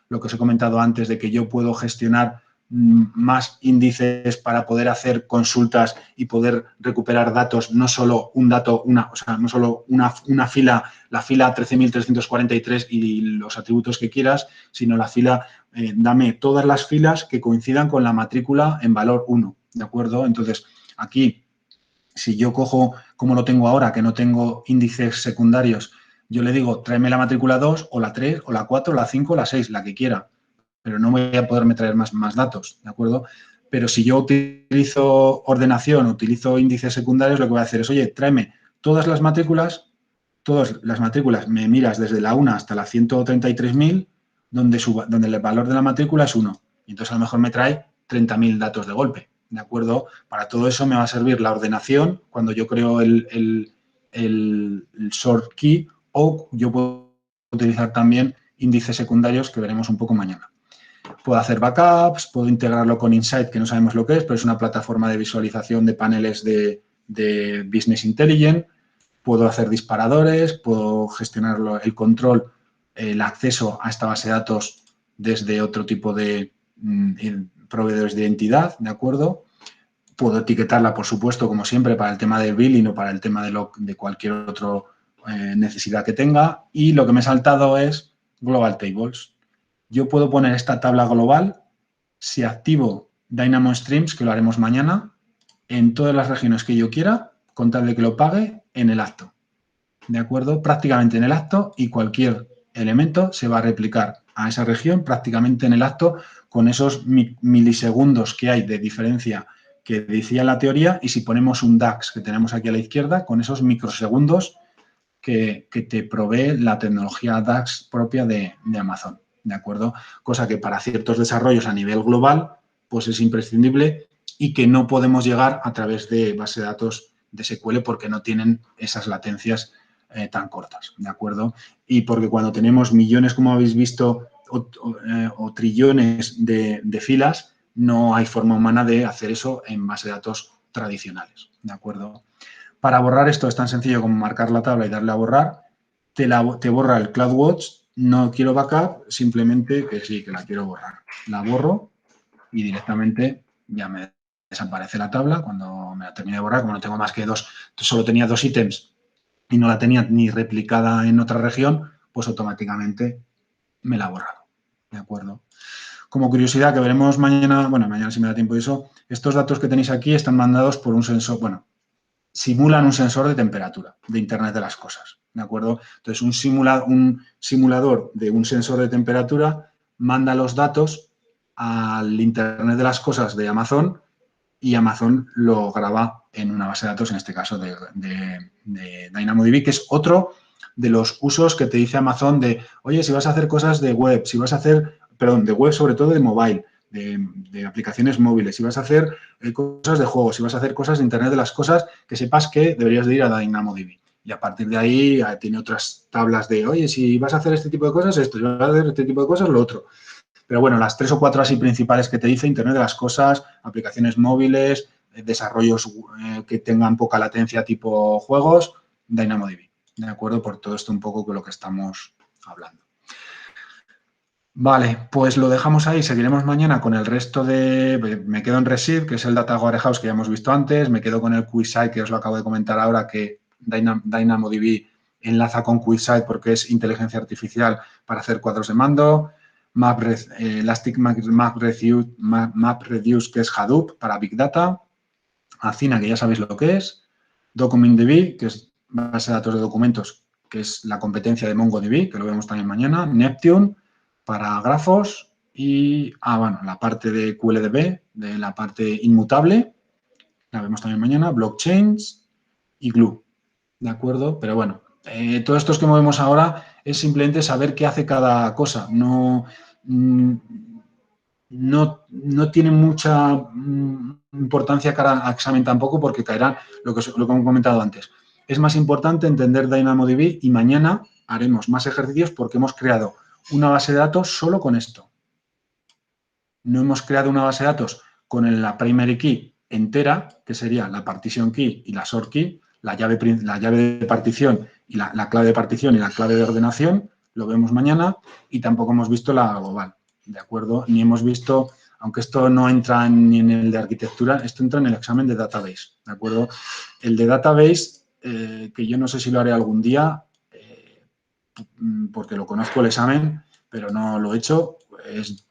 Lo que os he comentado antes de que yo puedo gestionar más índices para poder hacer consultas y poder recuperar datos, no solo un dato, no solo una fila, la fila 13.343 y los atributos que quieras, sino la fila, dame todas las filas que coincidan con la matrícula en valor 1, ¿de acuerdo? Entonces, aquí, si yo cojo, como lo tengo ahora, que no tengo índices secundarios, yo le digo, tráeme la matrícula 2 o la 3 o la 4 o la 5 o la 6, la que quiera, pero no voy a poderme traer más datos, ¿de acuerdo? Pero si yo utilizo ordenación, utilizo índices secundarios, lo que voy a hacer es, oye, tráeme todas las matrículas, me miras desde la 1 hasta la 133.000, donde el valor de la matrícula es 1. Y entonces a lo mejor me trae 30.000 datos de golpe, ¿de acuerdo? Para todo eso me va a servir la ordenación cuando yo creo el sort key, o yo puedo utilizar también índices secundarios que veremos un poco mañana. Puedo hacer backups, puedo integrarlo con Insight, que no sabemos lo que es, pero es una plataforma de visualización de paneles de Business Intelligence. Puedo hacer disparadores, puedo gestionar el control, el acceso a esta base de datos desde otro tipo de proveedores de identidad, ¿de acuerdo? Puedo etiquetarla, por supuesto, como siempre, para el tema del billing o para el tema de cualquier otra necesidad que tenga. Y lo que me he saltado es Global Tables. Yo puedo poner esta tabla global si activo Dynamo Streams, que lo haremos mañana, en todas las regiones que yo quiera, con tal de que lo pague en el acto. ¿De acuerdo? Prácticamente en el acto, y cualquier elemento se va a replicar a esa región prácticamente en el acto con esos milisegundos que hay de diferencia que decía la teoría, y si ponemos un DAX que tenemos aquí a la izquierda, con esos microsegundos que te provee la tecnología DAX propia de Amazon, ¿de acuerdo? Cosa que para ciertos desarrollos a nivel global pues es imprescindible y que no podemos llegar a través de base de datos de SQL porque no tienen esas latencias tan cortas, ¿de acuerdo? Y porque cuando tenemos millones, como habéis visto, o trillones de filas, no hay forma humana de hacer eso en base de datos tradicionales, ¿de acuerdo? Para borrar esto es tan sencillo como marcar la tabla y darle a borrar, te borra el CloudWatch, no quiero backup, simplemente que sí, que la quiero borrar. La borro y directamente ya me desaparece la tabla cuando me la termine de borrar, como no tengo más que solo tenía 2 ítems y no la tenía ni replicada en otra región, pues automáticamente me la ha borrado, ¿de acuerdo? Como curiosidad que veremos mañana, bueno, mañana si me da tiempo de eso, estos datos que tenéis aquí están mandados por un sensor, bueno, simulan un sensor de temperatura de Internet de las Cosas, ¿de acuerdo? Entonces, un simulador de un sensor de temperatura manda los datos al Internet de las Cosas de Amazon y Amazon lo graba en una base de datos, en este caso de DynamoDB, que es otro de los usos que te dice Amazon de, oye, si vas a hacer cosas de web, si vas a hacer, perdón, de web sobre todo de mobile, de aplicaciones móviles, si vas a hacer cosas de juegos, si vas a hacer cosas de Internet de las Cosas, que sepas que deberías de ir a DynamoDB. Y a partir de ahí tiene otras tablas de, oye, si vas a hacer este tipo de cosas, esto, si vas a hacer este tipo de cosas, lo otro. Pero bueno, las 3 o 4 así principales que te dice, Internet de las Cosas, aplicaciones móviles, desarrollos que tengan poca latencia tipo juegos, DynamoDB. ¿De acuerdo? Por todo esto un poco con lo que estamos hablando. Vale, pues lo dejamos ahí. Seguiremos mañana con el resto de... Me quedo en Receive, que es el Data Warehouse que ya hemos visto antes. Me quedo con el QuickSight, que os lo acabo de comentar ahora, que DynamoDB enlaza con QuickSight porque es inteligencia artificial para hacer cuadros de mando. Elastic MapReduce, que es Hadoop para Big Data. Athena, que ya sabéis lo que es. DocumentDB, que es base de datos de documentos, que es la competencia de MongoDB, que lo vemos también mañana. Neptune, para grafos. Y, bueno, la parte de QLDB, de la parte inmutable, la vemos también mañana. Blockchains y Glue. ¿De acuerdo? Pero bueno, todo esto que movemos ahora es simplemente saber qué hace cada cosa. No tiene mucha importancia cara a examen tampoco porque caerá lo que hemos comentado antes. Es más importante entender DynamoDB y mañana haremos más ejercicios porque hemos creado una base de datos solo con esto. No hemos creado una base de datos con la primary key entera, que sería la partition key y la sort key, la llave de partición y la clave de partición y la clave de ordenación, lo vemos mañana, y tampoco hemos visto la global, ¿de acuerdo? Ni hemos visto, aunque esto no entra ni en el de arquitectura, esto entra en el examen de database, ¿de acuerdo? El de database, que yo no sé si lo haré algún día, porque lo conozco el examen, pero no lo he hecho,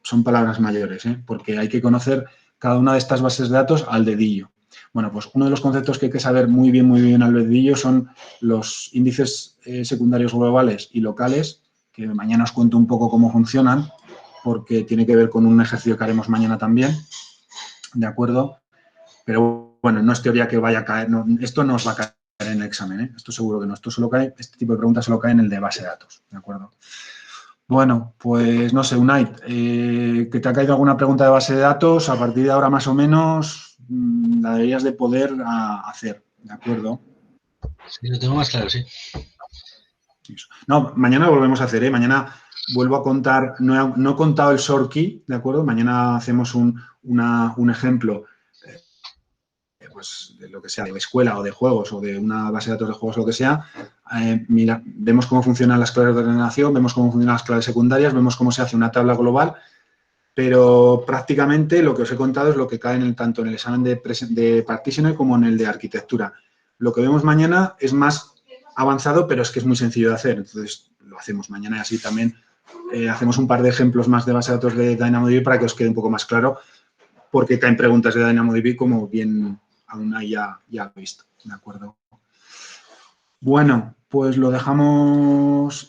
son palabras mayores, porque hay que conocer cada una de estas bases de datos al dedillo. Bueno, pues uno de los conceptos que hay que saber muy bien al dedillo son los índices secundarios globales y locales, que mañana os cuento un poco cómo funcionan, porque tiene que ver con un ejercicio que haremos mañana también, ¿de acuerdo? Pero bueno, no es teoría que vaya a caer, no, esto no os va a caer en el examen, esto seguro que no, esto solo cae, este tipo de preguntas solo cae en el de base de datos, ¿de acuerdo? Bueno, pues no sé, Unai, que te ha caído alguna pregunta de base de datos, a partir de ahora más o menos la deberías de poder hacer, ¿de acuerdo? Sí, lo tengo más claro, sí. No, mañana lo volvemos a hacer, mañana vuelvo a contar, no he contado el sort key, ¿de acuerdo? Mañana hacemos un ejemplo, pues de lo que sea, de la escuela o de juegos o de una base de datos de juegos o lo que sea. Mira, vemos cómo funcionan las claves de ordenación, vemos cómo funcionan las claves secundarias, vemos cómo se hace una tabla global, pero prácticamente lo que os he contado es lo que cae tanto en el examen de Partitioner como en el de arquitectura. Lo que vemos mañana es más avanzado, pero es que es muy sencillo de hacer, entonces lo hacemos mañana y así también hacemos un par de ejemplos más de base de datos de DynamoDB para que os quede un poco más claro, porque caen preguntas de DynamoDB como bien aún ya ha visto, ¿de acuerdo? Bueno, pues lo dejamos